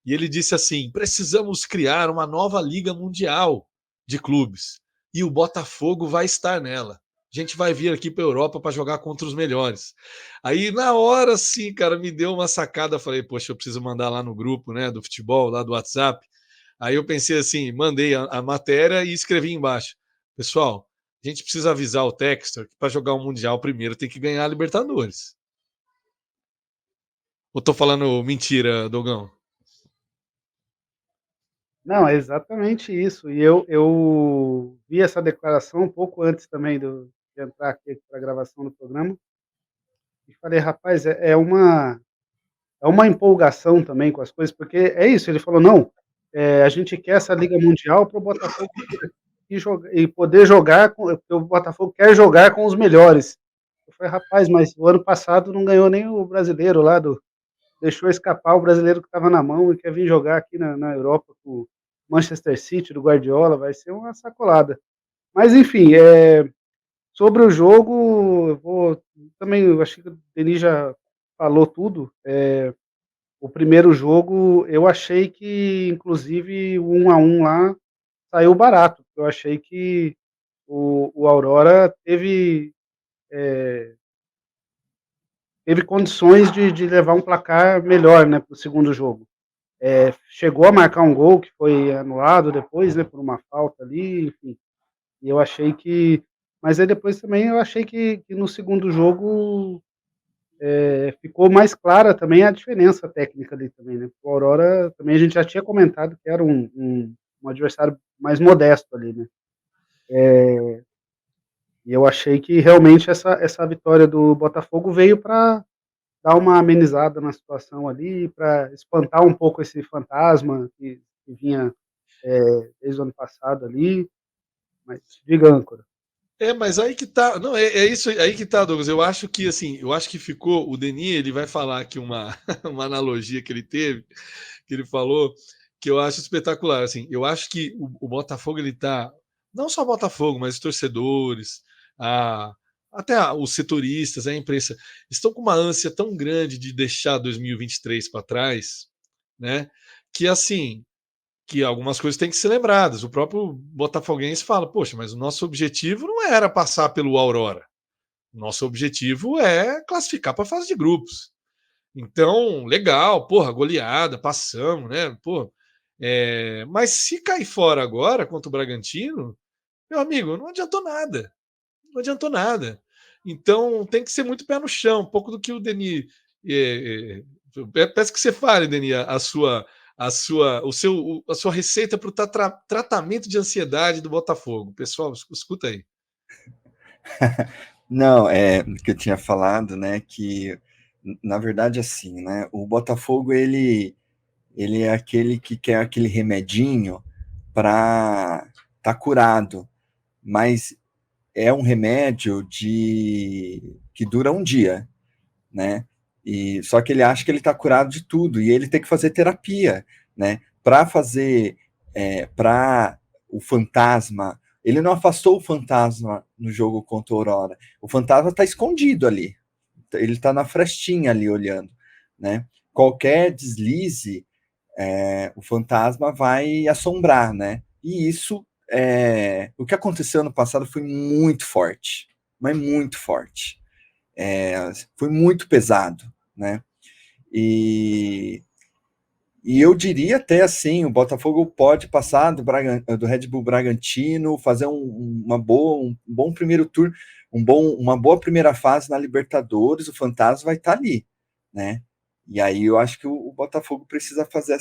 E ele disse assim: precisamos criar uma nova Liga Mundial de clubes. E o Botafogo vai estar nela. A gente vai vir aqui para a Europa para jogar contra os melhores. Aí, na hora, sim, cara, me deu uma sacada. Falei, poxa, eu preciso mandar lá no grupo, né, do futebol, lá do WhatsApp. Aí eu pensei assim, mandei a matéria e escrevi embaixo. Pessoal, a gente precisa avisar o Textor que para jogar o Mundial primeiro tem que ganhar a Libertadores. Ou tô falando mentira, Dogão? Não, é exatamente isso. E eu vi essa declaração um pouco antes também de entrar aqui para a gravação do programa. E falei, rapaz, é uma empolgação também com as coisas, porque é isso, ele falou, não, a gente quer essa Liga Mundial para o Botafogo e poder jogar, porque o Botafogo quer jogar com os melhores. Eu falei, rapaz, mas o ano passado não ganhou nem o brasileiro lá, deixou escapar o brasileiro que estava na mão e quer vir jogar aqui na Europa com o Manchester City, do Guardiola, vai ser uma sacolada. Mas, enfim, sobre o jogo, eu acho que o Denis já falou tudo. O primeiro jogo, eu achei que, inclusive, o 1-1 lá saiu barato. Eu achei que o Aurora teve condições de levar um placar melhor, né, para o segundo jogo. Chegou a marcar um gol que foi anulado depois, né, por uma falta ali, enfim. E eu achei que... Mas aí depois também eu achei que no segundo jogo ficou mais clara também a diferença técnica ali também, né? O Aurora também a gente já tinha comentado que era um adversário mais modesto ali, né? E eu achei que realmente essa vitória do Botafogo veio para dar uma amenizada na situação ali, para espantar um pouco esse fantasma que vinha desde o ano passado ali. Mas diga, âncora. Mas aí que tá. Não, é isso aí que tá, Douglas. Eu acho que assim, eu acho que ficou. O Denis, ele vai falar aqui uma, uma analogia que ele teve, que ele falou, que eu acho espetacular. Assim, eu acho que o Botafogo, ele tá. Não só o Botafogo, mas os torcedores, até os setoristas, a imprensa, estão com uma ânsia tão grande de deixar 2023 para trás, né? Que assim, que algumas coisas têm que ser lembradas. O próprio botafoguense fala: poxa, mas o nosso objetivo não era passar pelo Aurora. Nosso objetivo é classificar para a fase de grupos. Então, legal, porra, goleada, passamos, né? Pô, mas se cair fora agora contra o Bragantino, meu amigo, não adiantou nada. Não adiantou nada. Então tem que ser muito pé no chão, um pouco do que o Denis. Peço que você fale, Denis, a sua receita para o tratamento de ansiedade do Botafogo. Pessoal, escuta aí. Não, que eu tinha falado, né, que na verdade assim, né, o Botafogo ele é aquele que quer aquele remedinho para tá curado, mas é um remédio que dura um dia, né? E só que ele acha que ele está curado de tudo e ele tem que fazer terapia, né? Para fazer para o fantasma. Ele não afastou o fantasma no jogo contra o Aurora. O fantasma está escondido ali. Ele está na frestinha ali olhando, né? Qualquer deslize, o fantasma vai assombrar, né? E isso, o que aconteceu ano passado foi muito forte, mas muito forte. Foi muito pesado, né? E eu diria até assim, o Botafogo pode passar do Red Bull Bragantino, fazer um bom primeiro turno, uma boa primeira fase na Libertadores, o Fantasma vai estar ali, né? E aí eu acho que o Botafogo precisa fazer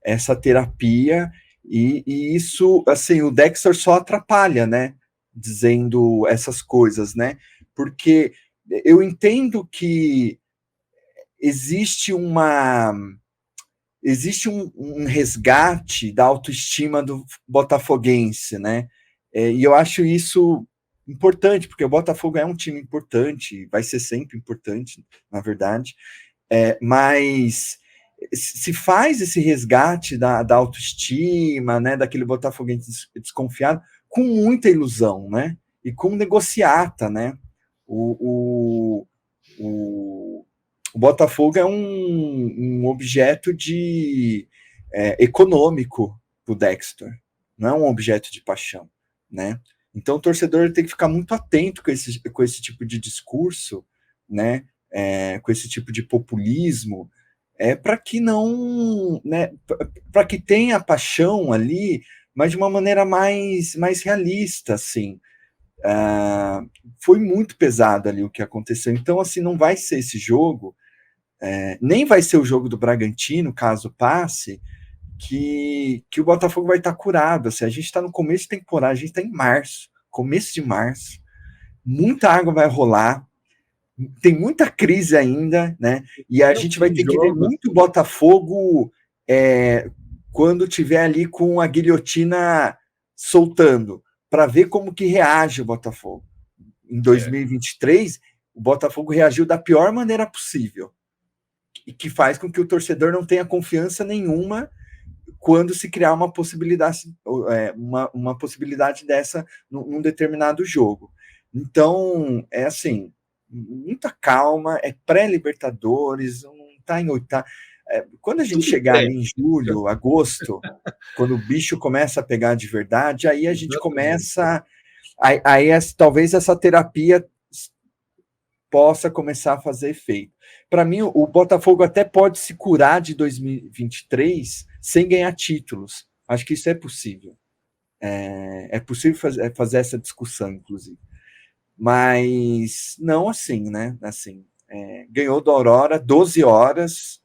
essa terapia, e isso, assim, o Dexter só atrapalha, né? Dizendo essas coisas, né? Porque eu entendo que existe um resgate da autoestima do botafoguense, né? E eu acho isso importante, porque o Botafogo é um time importante, vai ser sempre importante, na verdade, mas se faz esse resgate da autoestima, né, daquele botafoguense desconfiado, com muita ilusão, né? E com negociata, né? O, o, o Botafogo é um objeto econômico para o Dexter, não é um objeto de paixão, né? Então o torcedor tem que ficar muito atento com esse tipo de discurso, né? Com esse tipo de populismo, para que não, né? Para que tenha paixão ali, mas de uma maneira mais realista, assim. Foi muito pesado ali o que aconteceu. Então, assim, não vai ser esse jogo, nem vai ser o jogo do Bragantino, caso passe, que o Botafogo vai estar curado. Assim, a gente está no começo de temporada, a gente está em março, começo de março, muita água vai rolar, tem muita crise ainda, né? E a gente vai ter que ver muito Botafogo quando tiver ali com a guilhotina soltando, para ver como que reage o Botafogo. Em 2023, o Botafogo reagiu da pior maneira possível, e que faz com que o torcedor não tenha confiança nenhuma quando se criar uma possibilidade, uma possibilidade dessa num determinado jogo. Então, é assim, muita calma, é pré-Libertadores, não está em oitavo. Quando a gente chegar ali em julho, agosto, quando o bicho começa a pegar de verdade, aí a gente começa. Aí talvez essa terapia possa começar a fazer efeito. Para mim, o Botafogo até pode se curar de 2023 sem ganhar títulos. Acho que isso é possível. É possível fazer essa discussão, inclusive. Mas não assim, né? Assim, ganhou do Aurora 12 horas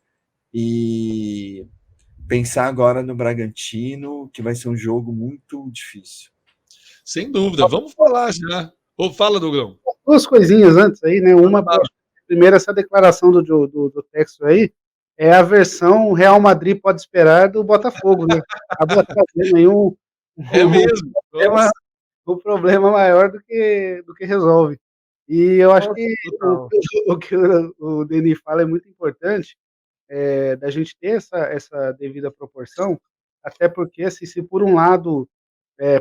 e pensar agora no Bragantino, que vai ser um jogo muito difícil. Sem dúvida. Vamos falar já. Ou fala, Douglas. Duas coisinhas antes aí, né? Uma, primeiro, essa declaração do texto aí é a versão Real Madrid pode esperar do Botafogo, né? Acaba trazendo aí mesmo. um problema maior do que resolve. E eu acho que o que o Denis fala é muito importante, da gente ter essa devida proporção, até porque, assim, se por um lado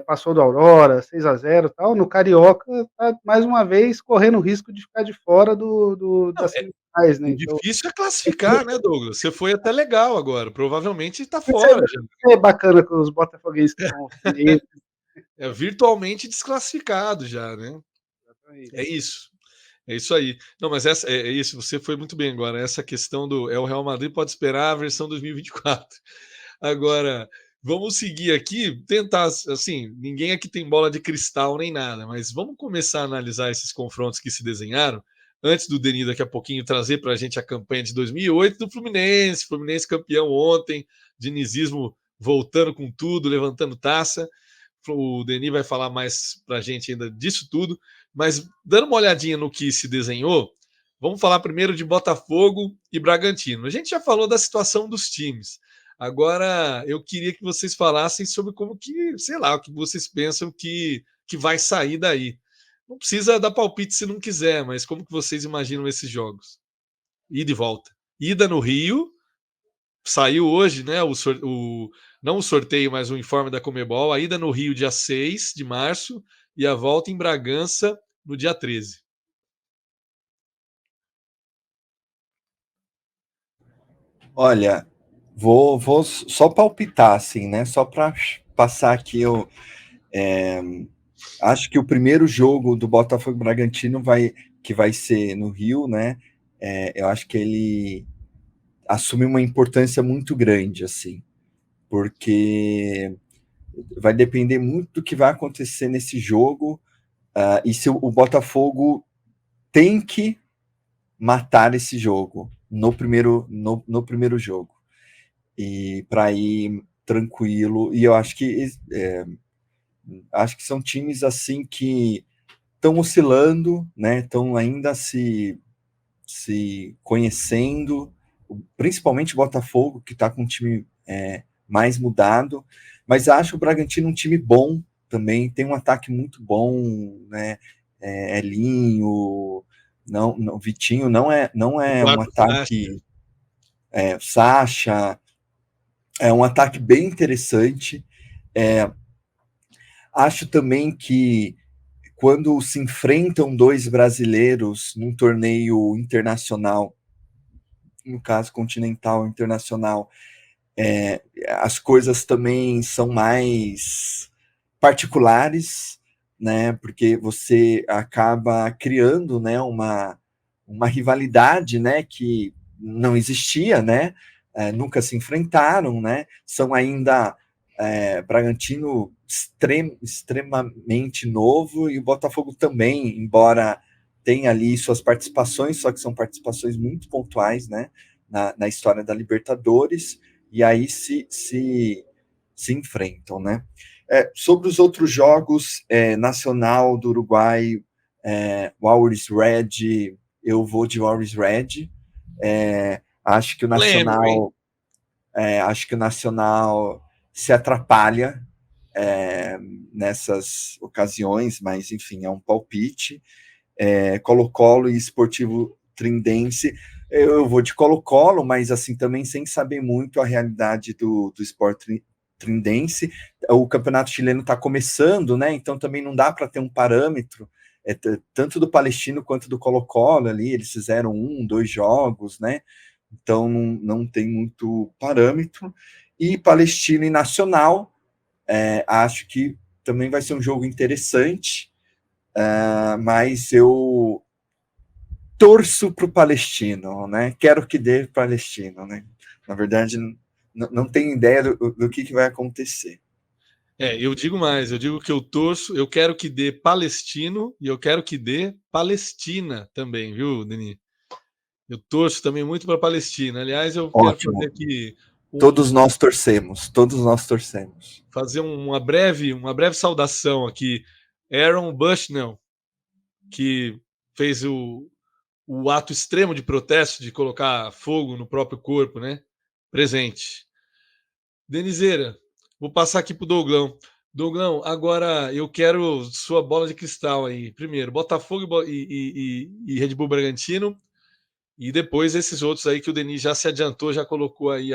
passou do Aurora, 6-0 tal. No Carioca, tá mais uma vez correndo o risco de ficar de fora Não, das semifinais, né? o Então, difícil é classificar, né, Douglas? Você foi até legal agora, provavelmente está isso fora já. é bacana com os botafoguenses que são chineses. É virtualmente desclassificado já, né? Exatamente. É isso. É isso aí. Não, mas é isso, você foi muito bem agora. Essa questão do o Real Madrid pode esperar a versão 2024. Agora, vamos seguir aqui, tentar, assim, ninguém aqui tem bola de cristal nem nada, mas vamos começar a analisar esses confrontos que se desenharam, antes do Denis daqui a pouquinho trazer para a gente a campanha de 2008 do Fluminense campeão ontem, dinizismo voltando com tudo, levantando taça. O Denis vai falar mais para a gente ainda disso tudo, mas dando uma olhadinha no que se desenhou, vamos falar primeiro de Botafogo e Bragantino. A gente já falou da situação dos times. Agora eu queria que vocês falassem sobre como que, sei lá, o que vocês pensam que vai sair daí. Não precisa dar palpite se não quiser, mas como que vocês imaginam esses jogos? Ida e volta. Ida no Rio, saiu hoje, né? Não o sorteio, mas o informe da Comebol. A ida no Rio, dia 6 de março, e a volta em Bragança no dia 13. Olha, vou só palpitar, assim, né? Só para passar aqui, eu acho que o primeiro jogo do Botafogo Bragantino que vai ser no Rio, né? Eu acho que ele assume uma importância muito grande, assim, porque vai depender muito do que vai acontecer nesse jogo, e se o Botafogo tem que matar esse jogo no primeiro jogo, e para ir tranquilo. E eu acho que são times assim que estão oscilando, né? Estão ainda se conhecendo, principalmente o Botafogo, que está com um time mais mudado, mas acho o Bragantino um time bom também, tem um ataque muito bom, né? Elinho, não, Vitinho não O é um quarto ataque, Sacha, é um ataque bem interessante. Acho também que quando se enfrentam dois brasileiros num torneio internacional, no caso continental internacional, as coisas também são mais particulares, né? Porque você acaba criando, né, uma rivalidade, né, que não existia, né? Nunca se enfrentaram, né? São ainda Bragantino extremamente novo e o Botafogo também, embora tenha ali suas participações, só que são participações muito pontuais, né? Na história da Libertadores, e aí se enfrentam, né? Sobre os outros jogos, Nacional do Uruguai, Always Red, eu vou de Always Red. Acho que o Nacional, se atrapalha nessas ocasiões, mas enfim, é um palpite. Colo-Colo e Esportivo Trindense. Eu vou de Colo-Colo, mas assim também sem saber muito a realidade do Sport Trindense. O campeonato chileno está começando, né? Então também não dá para ter um parâmetro, tanto do Palestino quanto do Colo-Colo ali. Eles fizeram 2 jogos, né? Então não tem muito parâmetro. E Palestino e Nacional, acho que também vai ser um jogo interessante. Mas eu torço para o Palestino, né? Quero que dê Palestino, né? Na verdade, não tenho ideia do que vai acontecer. Eu digo mais, eu digo que eu torço, eu quero que dê Palestino e eu quero que dê Palestina também, viu, Denis? Eu torço também muito para Palestina. Aliás, eu quero fazer Ótimo. aqui Todos nós torcemos. Todos nós torcemos. fazer uma breve saudação aqui. Aaron Bushnell, que fez o ato extremo de protesto de colocar fogo no próprio corpo, né? Presente. Denizeira, vou passar aqui pro Douglão. Douglão, agora eu quero sua bola de cristal aí. Primeiro, Botafogo e Red Bull Bragantino. E depois esses outros aí que o Denis já se adiantou, já colocou aí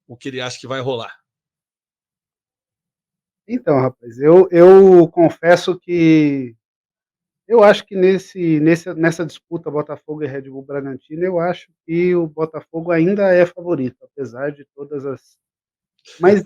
o que ele acha que vai rolar. Então, rapaz, eu confesso que eu acho que nessa disputa Botafogo e Red Bull Bragantino, eu acho que o Botafogo ainda é favorito, apesar de todas as. Mas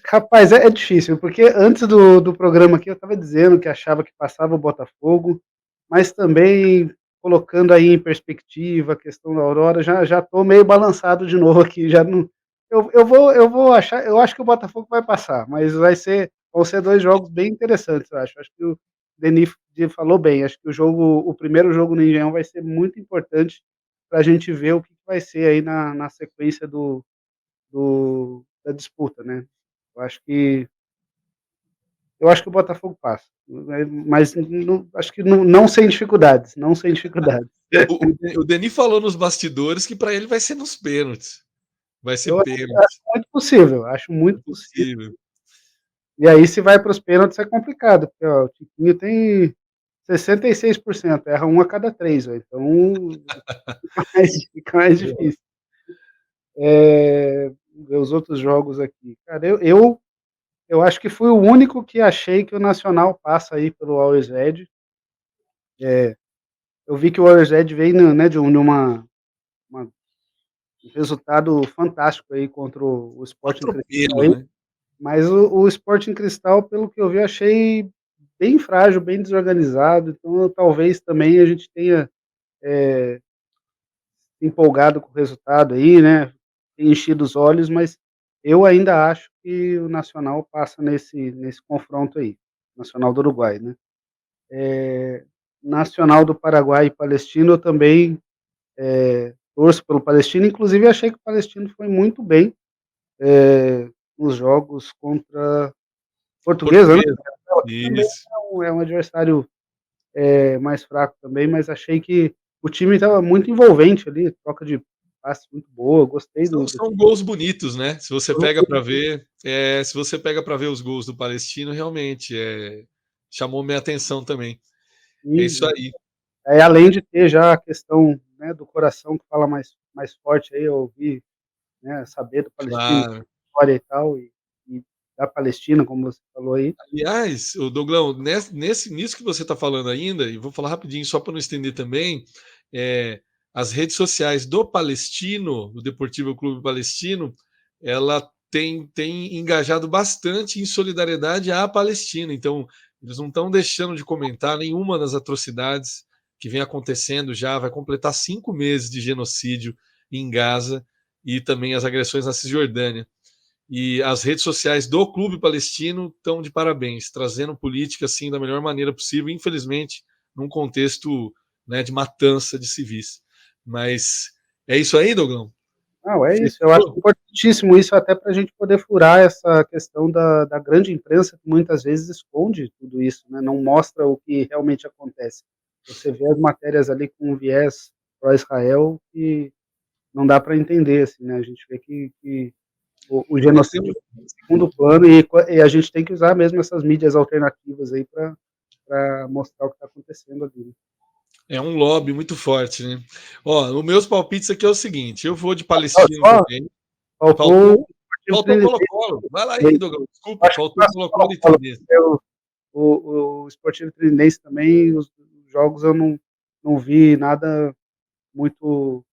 rapaz, é difícil, porque antes do programa aqui eu estava dizendo que achava que passava o Botafogo, mas também colocando aí em perspectiva a questão da Aurora, já estou meio balançado de novo aqui, já não. Eu vou achar, eu acho que o Botafogo vai passar, mas vão ser dois jogos bem interessantes, eu acho. Acho que o Denis falou bem, acho que o primeiro jogo no Engenhão vai ser muito importante para a gente ver o que vai ser aí na sequência da disputa, né? Eu acho que o Botafogo passa, mas acho que não sem dificuldades, não sem dificuldades. O Denis falou nos bastidores que para ele vai ser nos pênaltis. Vai ser Eu pênalti. acho muito possível, acho É muito possível. possível. E aí, se vai para os pênaltis, é complicado, porque ó, o Tiquinho tem 66%, erra um a cada três, véio, então fica mais difícil. Ver os outros jogos aqui. Cara, eu acho que fui o único que achei que o Nacional passa aí pelo Always Red. Eu vi que o Always Red veio, né, de um resultado fantástico aí contra o Sporting Cristal Atropelo, aí, né? mas o Sporting Cristal, pelo que eu vi, achei bem frágil, bem desorganizado, então talvez também a gente tenha empolgado com o resultado aí, né, enchido os olhos, mas eu ainda acho que o Nacional passa nesse confronto aí, Nacional do Uruguai, né. Nacional do Paraguai e Palestino, eu também torço pelo Palestino, inclusive achei que o Palestino foi muito bem nos jogos contra Portuguesa, né? Português. Que também Isso. é um adversário mais fraco também, mas achei que o time estava muito envolvente ali, troca de passe muito boa, gostei do São gols bonitos, né? Se você pega para ver, se você pega para ver os gols do Palestino, realmente chamou minha atenção também. É isso time. aí. Além de ter já a questão, né, do coração que fala mais forte aí, eu ouvi, né, saber do Palestino, Claro. história e tal, e da Palestina, como você falou aí. Aliás, o Douglão, nisso que você está falando ainda, e vou falar rapidinho só para não estender também, as redes sociais do Palestino, do Deportivo Clube Palestino, ela tem engajado bastante em solidariedade à Palestina. Então, eles não estão deixando de comentar nenhuma das atrocidades que vem acontecendo já. Vai completar 5 meses de genocídio em Gaza e também as agressões na Cisjordânia. E as redes sociais do Clube Palestino estão de parabéns, trazendo política assim da melhor maneira possível, infelizmente, num contexto, né, de matança de civis. Mas é isso aí, Douglas? Não, é isso. Eu acho Fechou? importantíssimo isso até para a gente poder furar essa questão da grande imprensa que muitas vezes esconde tudo isso, né? Não mostra o que realmente acontece. Você vê as matérias ali com um viés pró-Israel que não dá para entender, assim, né? A gente vê que o Nós temos genocídio é em segundo plano e a gente tem que usar mesmo essas mídias alternativas aí para mostrar o que está acontecendo ali. Né? um lobby muito forte, né? Ó, os meus palpites aqui é o seguinte: eu vou de Palestino Só também. faltou Faltou, o Esportivo faltou Trinidense. Colo-Colo. Vai lá aí, Douglas. Desculpa, Acho que faltou passou Colo-Colo e Paulo, Trinense. o Esportivo Trinidense também, os jogos eu não vi nada muito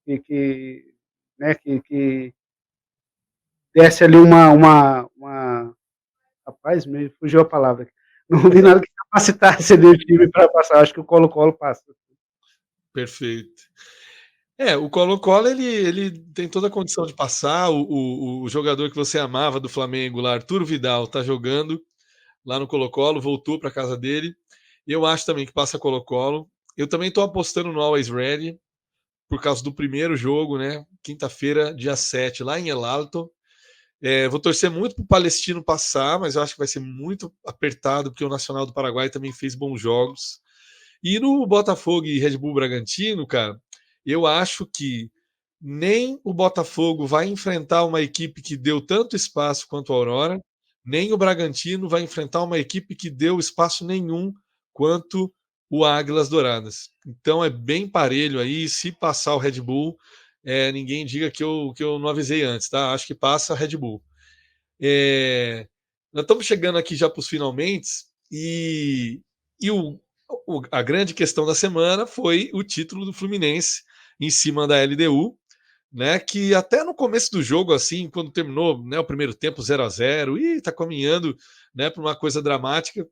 que, né, que desse ali rapaz, me fugiu a palavra. Não vi nada que capacitasse ali o time para passar. Acho que o Colo-Colo passa. Perfeito. O Colo-Colo ele tem toda a condição de passar. O jogador que você amava do Flamengo, lá, Arthur Vidal, está jogando lá no Colo-Colo, voltou para casa dele. Eu acho também que passa Colo-Colo. Eu também estou apostando no Always Ready por causa do primeiro jogo, né? Quinta-feira, dia 7, lá em El Alto. Vou torcer muito para o Palestino passar, mas eu acho que vai ser muito apertado, porque o Nacional do Paraguai também fez bons jogos. E no Botafogo e Red Bull Bragantino, cara, eu acho que nem o Botafogo vai enfrentar uma equipe que deu tanto espaço quanto a Aurora, nem o Bragantino vai enfrentar uma equipe que deu espaço nenhum quanto o Águilas Douradas. Então é bem parelho aí. Se passar o Red Bull, ninguém diga que eu não avisei antes, tá? Acho que passa a Red Bull. nós estamos chegando aqui já para os finalmente, e a grande questão da semana foi o título do Fluminense em cima da LDU, né? Que até no começo do jogo, assim, quando terminou, né, o primeiro tempo 0-0, e tá caminhando, né, para uma coisa dramática.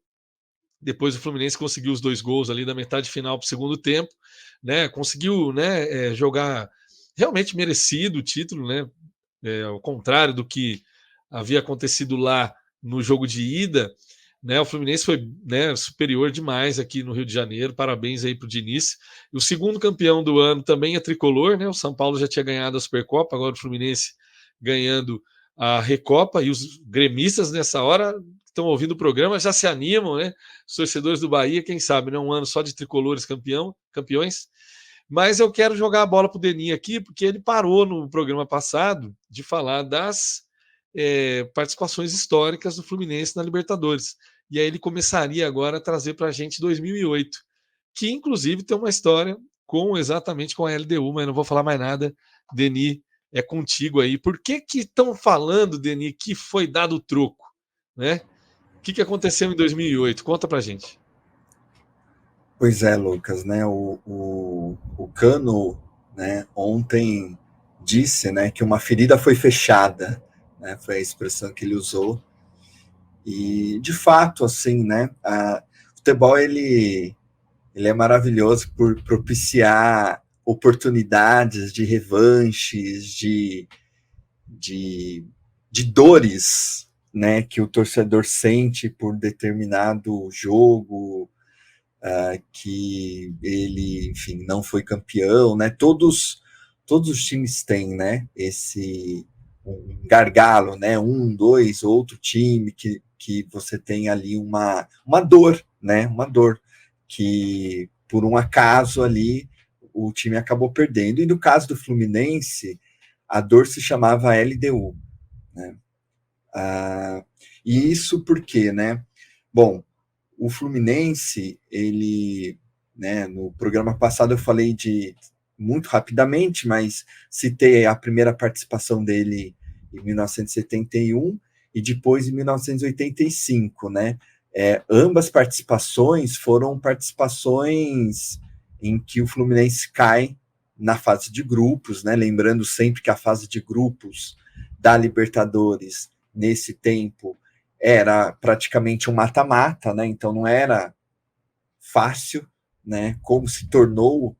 Depois o Fluminense conseguiu os 2 gols ali da metade final para o segundo tempo, né? Conseguiu, né, jogar realmente merecido o título, né? Ao contrário do que havia acontecido lá no jogo de ida, né? O Fluminense foi, né, superior demais aqui no Rio de Janeiro. Parabéns aí para o Diniz. E o segundo campeão do ano também é tricolor, né? O São Paulo já tinha ganhado a Supercopa, agora o Fluminense ganhando a Recopa, e os gremistas nessa hora estão ouvindo o programa já se animam, né? Os torcedores do Bahia, quem sabe, né? Um ano só de tricolores campeões. Mas eu quero jogar a bola para o Denis aqui, porque ele parou no programa passado de falar das participações históricas do Fluminense na Libertadores. E aí ele começaria agora a trazer para a gente 2008, que inclusive tem uma história exatamente com a LDU, mas não vou falar mais nada. Denis, é contigo aí. Por que estão falando, Denis, que foi dado o troco, né? O que aconteceu em 2008? Conta pra gente. Pois é, Lucas, né? O Cano, né, ontem disse, né, que uma ferida foi fechada, né? Foi a expressão que ele usou. E de fato, assim, né? O futebol ele é maravilhoso por propiciar oportunidades de revanches, de dores, né, que o torcedor sente por determinado jogo, que ele, enfim, não foi campeão, né? Todos os times têm, né? Esse um gargalo, né? Dois, outro time que você tem ali uma dor, né? Uma dor que por um acaso ali o time acabou perdendo. E no caso do Fluminense, a dor se chamava LDU, né? E isso porque, né? Bom, o Fluminense, ele, né, no programa passado eu falei de muito rapidamente, mas citei a primeira participação dele em 1971 e depois em 1985, né? Ambas participações foram participações em que o Fluminense cai na fase de grupos, né? Lembrando sempre que a fase de grupos da Libertadores nesse tempo era praticamente um mata-mata, né? Então não era fácil, né? Como se tornou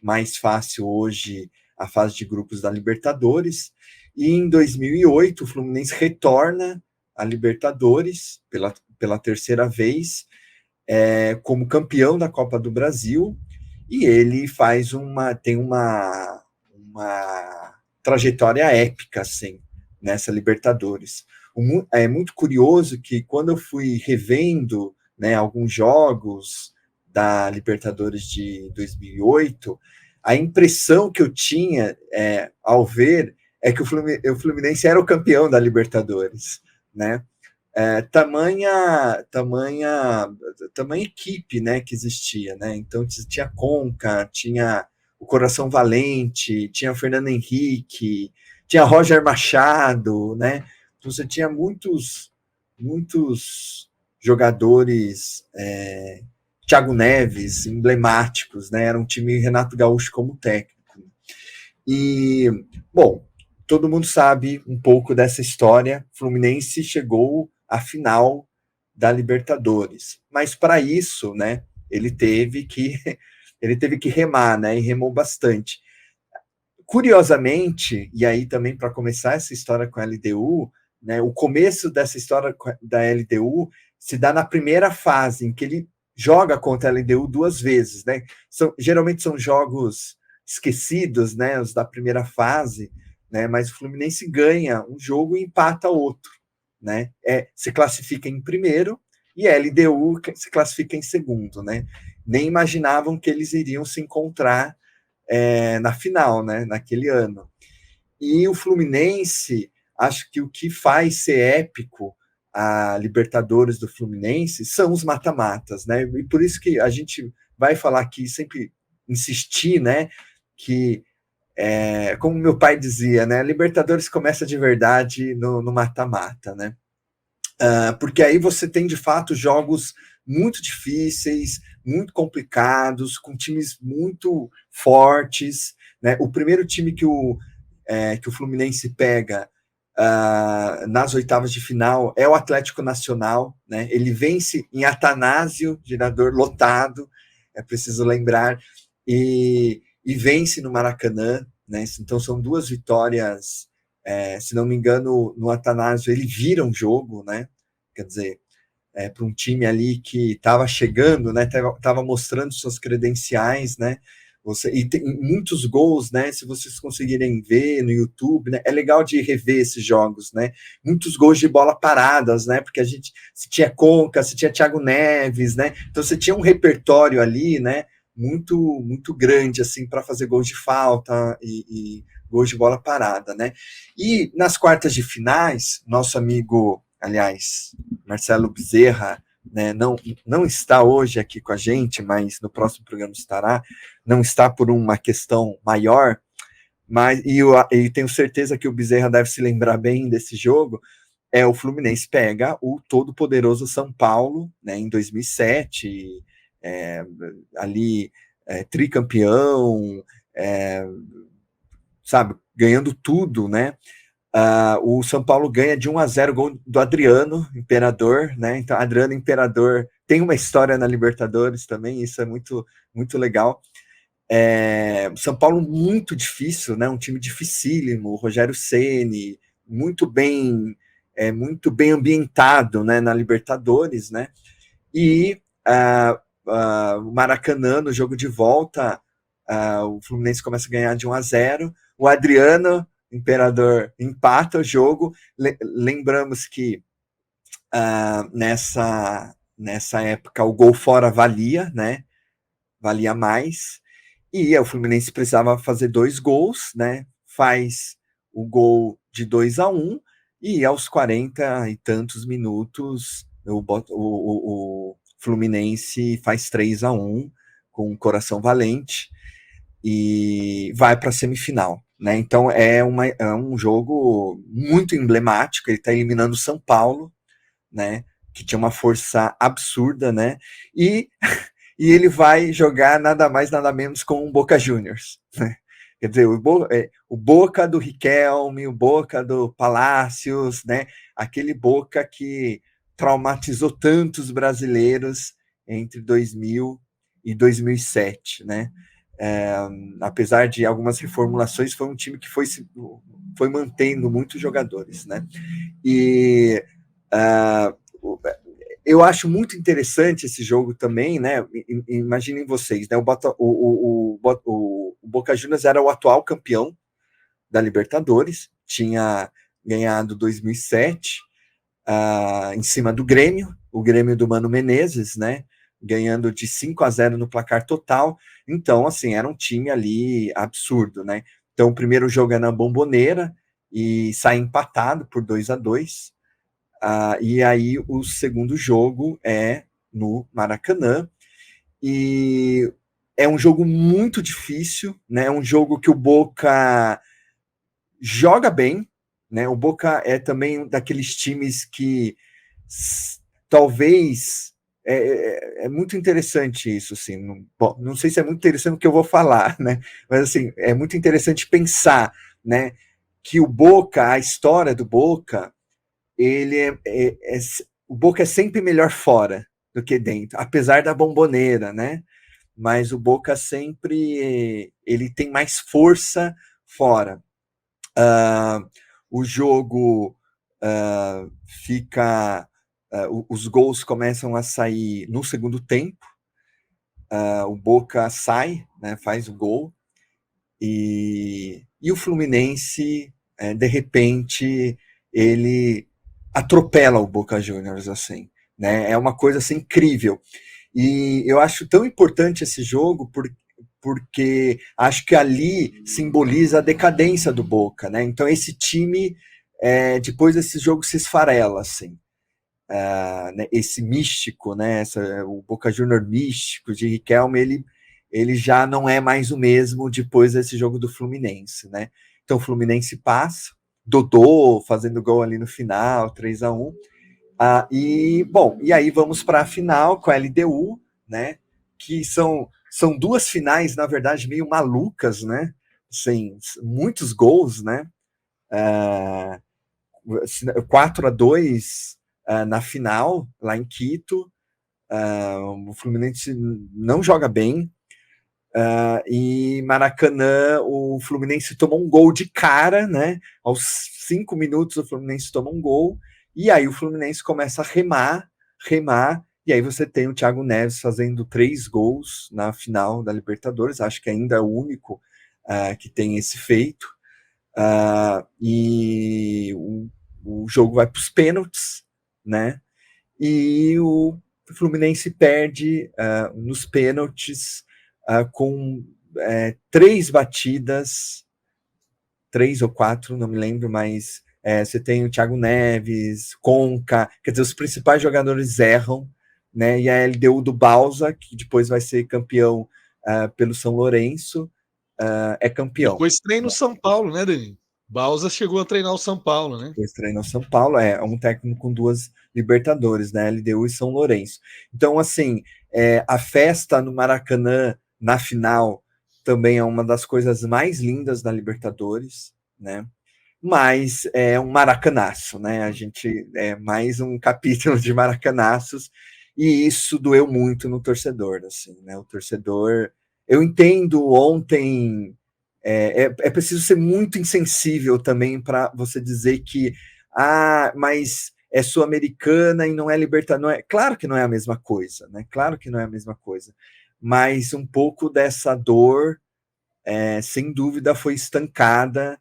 mais fácil hoje a fase de grupos da Libertadores. E em 2008 o Fluminense retorna à Libertadores pela terceira vez, como campeão da Copa do Brasil, e ele tem uma trajetória épica, assim, nessa Libertadores. É muito curioso que quando eu fui revendo, né, alguns jogos da Libertadores de 2008, a impressão que eu tinha ao ver é que o Fluminense era o campeão da Libertadores, né? Tamanha equipe, né, que existia, né? Então tinha Conca, tinha o Coração Valente, tinha Fernando Henrique, tinha Roger Machado, né? Então você tinha muitos jogadores, Thiago Neves, emblemáticos, né? Era um time Renato Gaúcho como técnico. E, bom, todo mundo sabe um pouco dessa história. Fluminense chegou à final da Libertadores, mas para isso, né, ele teve que remar, né, e remou bastante. Curiosamente, e aí também para começar essa história com a LDU, né, o começo dessa história da LDU se dá na primeira fase, em que ele joga contra a LDU 2 vezes, né? Geralmente são jogos esquecidos, né, os da primeira fase, né, mas o Fluminense ganha um jogo e empata outro, né? Se classifica em primeiro e a LDU se classifica em segundo, né? Nem imaginavam que eles iriam se encontrar na final, né, naquele ano. E o Fluminense, acho que o que faz ser épico a Libertadores do Fluminense são os mata-matas, né? E por isso que a gente vai falar aqui, sempre insistir, né, que como meu pai dizia, né, a Libertadores começa de verdade no mata-mata, né? porque aí você tem, de fato, jogos muito difíceis, muito complicados, com times muito fortes, né? O primeiro time que o Fluminense pega nas oitavas de final é o Atlético Nacional, né? Ele vence em Atanásio, girador lotado, é preciso lembrar, e vence no Maracanã, né? Então são 2 vitórias, se não me engano, no Atanásio ele vira um jogo, né? Quer dizer, para um time ali que estava chegando, né? Estava mostrando suas credenciais, né? E tem muitos gols, né? Se vocês conseguirem ver no YouTube, né? É legal de rever esses jogos, né? Muitos gols de bola paradas, né? Porque se tinha Conca, se tinha Thiago Neves, né? Então você tinha um repertório ali, né? Muito grande, assim, para fazer gols de falta e gols de bola parada, né? E nas quartas de finais, nosso amigo, aliás, Marcelo Bezerra, né, não está hoje aqui com a gente, mas no próximo programa estará, não está por uma questão maior, mas e tenho certeza que o Bezerra deve se lembrar bem desse jogo, o Fluminense pega o todo-poderoso São Paulo, né, em 2007, ali tricampeão, sabe, ganhando tudo, né? O São Paulo ganha de 1-0, gol do Adriano Imperador, né? Então, Adriano Imperador tem uma história na Libertadores também, isso é muito, muito legal. São Paulo muito difícil, né? Um time dificílimo, Rogério Ceni, muito bem ambientado, né? Na Libertadores, né? E o Maracanã, no jogo de volta, o Fluminense começa a ganhar de 1-0. O Adriano Imperador empata o jogo. Lembramos que nessa época o gol fora valia, né? Valia mais. E o Fluminense precisava fazer 2 gols, né? Faz o gol de 2-1 e aos 40 e tantos minutos o Fluminense faz 3-1 com o coração valente e vai para a semifinal, né? Então é um jogo muito emblemático. Ele está eliminando o São Paulo, né? Que tinha uma força absurda, né? E ele vai jogar nada mais, nada menos com o Boca Juniors, né? Quer dizer, o Boca do Riquelme, o Boca do Palácios, né? Aquele Boca que traumatizou tantos brasileiros entre 2000 e 2007, né? Apesar de algumas reformulações, foi um time que foi mantendo muitos jogadores, né? E eu acho muito interessante esse jogo também, né? Imaginem vocês, né? O Boca Juniors era o atual campeão da Libertadores, tinha ganhado 2007 em cima do Grêmio, o Grêmio do Mano Menezes, né? Ganhando de 5-0 no placar total. Então, assim, era um time ali absurdo, né? Então, o primeiro jogo é na Bombonera e sai empatado por 2-2. E aí o segundo jogo é no Maracanã. E é um jogo muito difícil, né? É um jogo que o Boca joga bem, né? O Boca é também daqueles times que talvez é muito interessante isso, assim. Bom, não sei se é muito interessante o que eu vou falar, né? Mas assim, é muito interessante pensar, né? Que o Boca, a história do Boca, o Boca é sempre melhor fora do que dentro, apesar da Bombonera, né? Mas o Boca sempre ele tem mais força fora. O jogo fica, os gols começam a sair no segundo tempo. O Boca sai, né? Faz o gol e o Fluminense, de repente, ele atropela o Boca Juniors, assim, né? É uma coisa assim, incrível. E eu acho tão importante esse jogo porque acho que ali simboliza a decadência do Boca, né? Então esse time, depois desse jogo, se esfarela, assim. Né? Esse místico, né? O Boca Juniors místico de Riquelme, ele já não é mais o mesmo depois desse jogo do Fluminense, né? Então o Fluminense passa, Dodô fazendo gol ali no final, 3-1, E aí vamos para a final com a LDU, né? Que são duas finais, na verdade, meio malucas, né? Sem muitos gols, né? 4-2 na final, lá em Quito. O Fluminense não joga bem. E Maracanã, o Fluminense tomou um gol de cara, né? Aos 5 minutos, o Fluminense toma um gol. E aí o Fluminense começa a remar. E aí você tem o Thiago Neves fazendo 3 gols na final da Libertadores. Acho que ainda é o único que tem esse feito. E o jogo vai para os pênaltis, né? E o Fluminense perde nos pênaltis com 3 batidas, 3 ou 4, não me lembro, mas você tem o Thiago Neves, Conca, quer dizer, os principais jogadores erram, né? E a LDU do Balsa, que depois vai ser campeão pelo São Lourenço, é campeão. Depois treina o São Paulo, né, Dani? Balsa chegou a treinar o São Paulo, né? Depois treina o São Paulo, é um técnico com 2 Libertadores, né? LDU e São Lourenço. Então, assim, a festa no Maracanã, na final, também é uma das coisas mais lindas da Libertadores, né? Mas é um maracanaço, né? A gente é mais um capítulo de maracanaços, e isso doeu muito no torcedor, assim, né? O torcedor, eu entendo, ontem é preciso ser muito insensível também para você dizer que mas é sul-americana e não é Libertadores. Claro que não é a mesma coisa, né? Claro que não é a mesma coisa. Mas um pouco dessa dor, sem dúvida, foi estancada,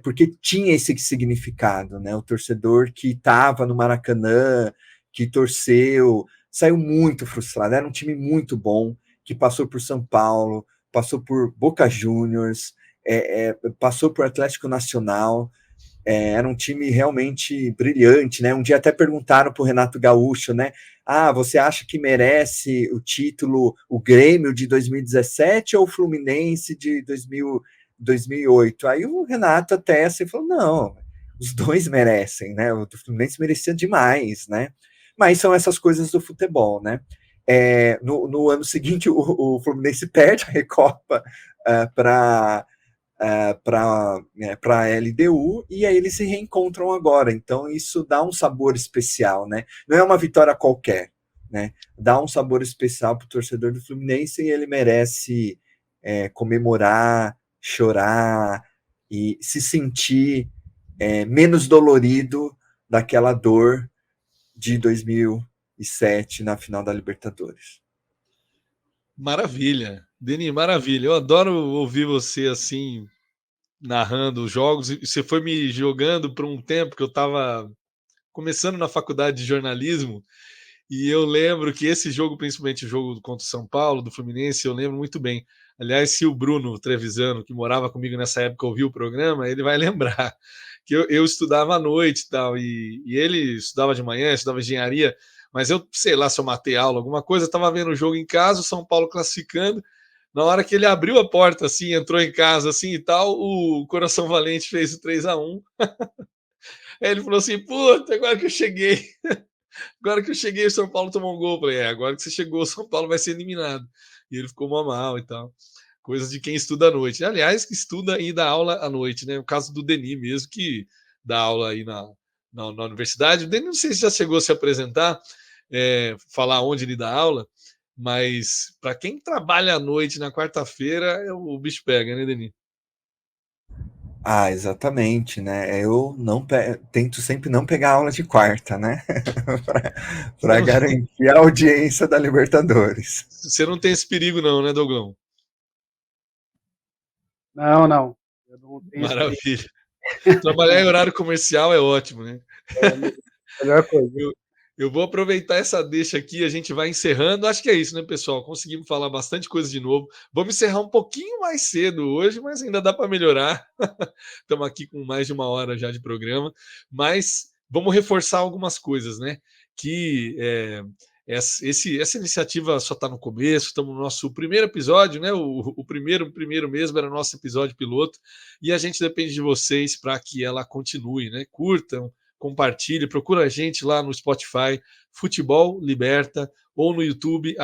porque tinha esse significado, né? O torcedor que estava no Maracanã, que torceu, saiu muito frustrado. Era um time muito bom, que passou por São Paulo, passou por Boca Juniors, passou por Atlético Nacional. Era um time realmente brilhante, né? Um dia até perguntaram para o Renato Gaúcho, né? Você acha que merece o título o Grêmio de 2017 ou o Fluminense de 2008? Aí o Renato até assim falou, não, os dois merecem, né? O Fluminense merecia demais, né? Mas são essas coisas do futebol, né? No ano seguinte, o Fluminense perde a Recopa para para a LDU, e aí eles se reencontram agora. Então isso dá um sabor especial, né? Não é uma vitória qualquer, né? Dá um sabor especial para o torcedor do Fluminense, e ele merece comemorar, chorar e se sentir menos dolorido daquela dor de 2007 na final da Libertadores. Maravilha, Deni, maravilha. Eu adoro ouvir você assim narrando os jogos. Você foi me jogando por um tempo que eu estava começando na faculdade de jornalismo, e eu lembro que esse jogo, principalmente o jogo contra o São Paulo, do Fluminense, eu lembro muito bem. Aliás, se o Bruno Trevisano, que morava comigo nessa época, ouviu o programa, ele vai lembrar que eu estudava à noite e tal, e ele estudava de manhã, estudava engenharia, mas eu, sei lá, se eu matei aula, alguma coisa, estava vendo o jogo em casa, o São Paulo classificando. Na hora que ele abriu a porta, assim, entrou em casa, assim e tal, o Coração Valente fez o 3-1. Aí ele falou assim: puta, agora que eu cheguei, o São Paulo tomou um gol. Eu falei: agora que você chegou, o São Paulo vai ser eliminado. E ele ficou mal e tal. Coisas de quem estuda à noite. Aliás, que estuda e dá aula à noite, né? O caso do Denis mesmo, que dá aula aí na universidade. O Denis, não sei se já chegou a se apresentar, falar onde ele dá aula, mas para quem trabalha à noite na quarta-feira, o bicho pega, né, Denis? Exatamente, né? Eu não tento sempre não pegar aula de quarta, né? Para garantir a audiência da Libertadores. Você não tem esse perigo, não, né, Dogão? Não. Eu não tenho Maravilha. Trabalhar em horário comercial é ótimo, né? É a melhor coisa. Eu vou aproveitar essa deixa aqui, a gente vai encerrando. Acho que é isso, né, pessoal? Conseguimos falar bastante coisa de novo. Vamos encerrar um pouquinho mais cedo hoje, mas ainda dá para melhorar. Estamos aqui com mais de 1 hora já de programa, mas vamos reforçar algumas coisas, né? Que essa iniciativa só está no começo, estamos no nosso primeiro episódio, né? O primeiro mesmo era nosso episódio piloto, e a gente depende de vocês para que ela continue, né? Curtam, compartilhe, procura a gente lá no Spotify, Futebol Liberta, ou no YouTube,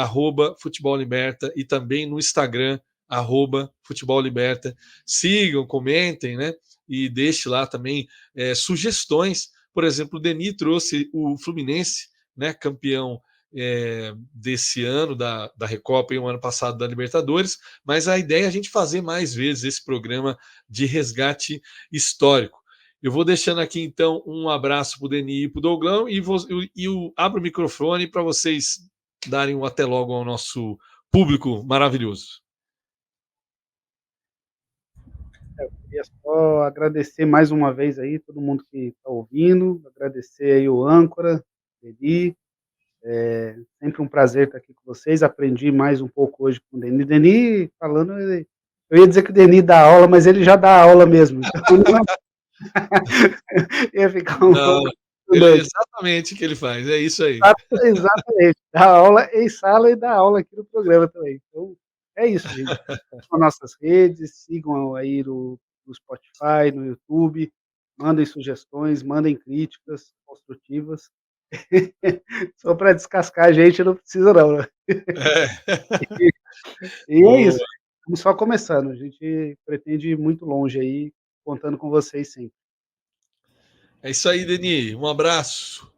@Futebol Liberta, e também no Instagram, @Futebol Liberta. Sigam, comentem, né? E deixe lá também sugestões. Por exemplo, o Denis trouxe o Fluminense, né, campeão desse ano da Recopa e o ano passado da Libertadores, mas a ideia é a gente fazer mais vezes esse programa de resgate histórico. Eu vou deixando aqui, então, um abraço para o Denis e para o Douglão e abro o microfone para vocês darem um até logo ao nosso público maravilhoso. Eu queria só agradecer mais uma vez aí todo mundo que está ouvindo, agradecer aí o âncora, Denis. Sempre um prazer estar aqui com vocês. Aprendi mais um pouco hoje com o Denis. Denis falando, eu ia dizer que o Denis dá aula, mas ele já dá aula mesmo. Então, ia ficar um pouco. É exatamente o que ele faz, é isso aí. Exatamente. Dá aula em sala e dá aula aqui no programa também. Então, é isso, gente. Sigam nossas redes, sigam aí no Spotify, no YouTube, mandem sugestões, mandem críticas construtivas. Só para descascar a gente não precisa não, né? E é isso. Estamos só começando. A gente pretende ir muito longe aí, contando com vocês sempre. É isso aí, Denis. Um abraço.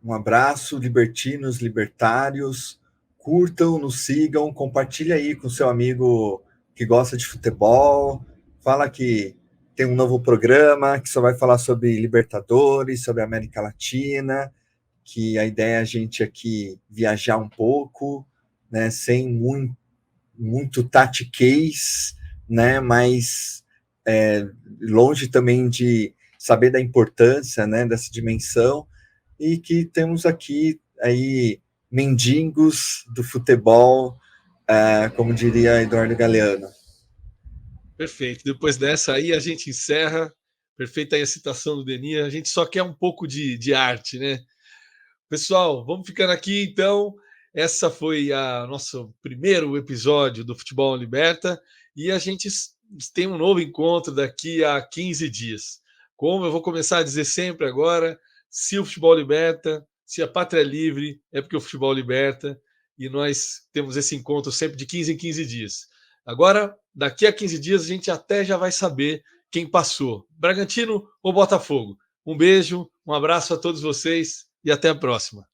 Um abraço, libertinos, libertários. Curtam, nos sigam, compartilha aí com seu amigo que gosta de futebol. Fala que tem um novo programa que só vai falar sobre Libertadores, sobre América Latina, que a ideia é a gente aqui viajar um pouco, né, sem muito tatiquez, né, mas longe também de saber da importância, né, dessa dimensão, e que temos aqui aí mendigos do futebol, como diria Eduardo Galeano. Perfeito. Depois dessa aí a gente encerra. Perfeita aí a citação do Denis. A gente só quer um pouco de arte, né? Pessoal, vamos ficando aqui então. Essa foi a nosso primeiro episódio do Futebol Liberta e a gente tem um novo encontro daqui a 15 dias. Como eu vou começar a dizer sempre agora, se o futebol liberta, se a pátria é livre, é porque o futebol liberta e nós temos esse encontro sempre de 15 em 15 dias. Agora, daqui a 15 dias, a gente até já vai saber quem passou, Bragantino ou Botafogo. Um beijo, um abraço a todos vocês e até a próxima.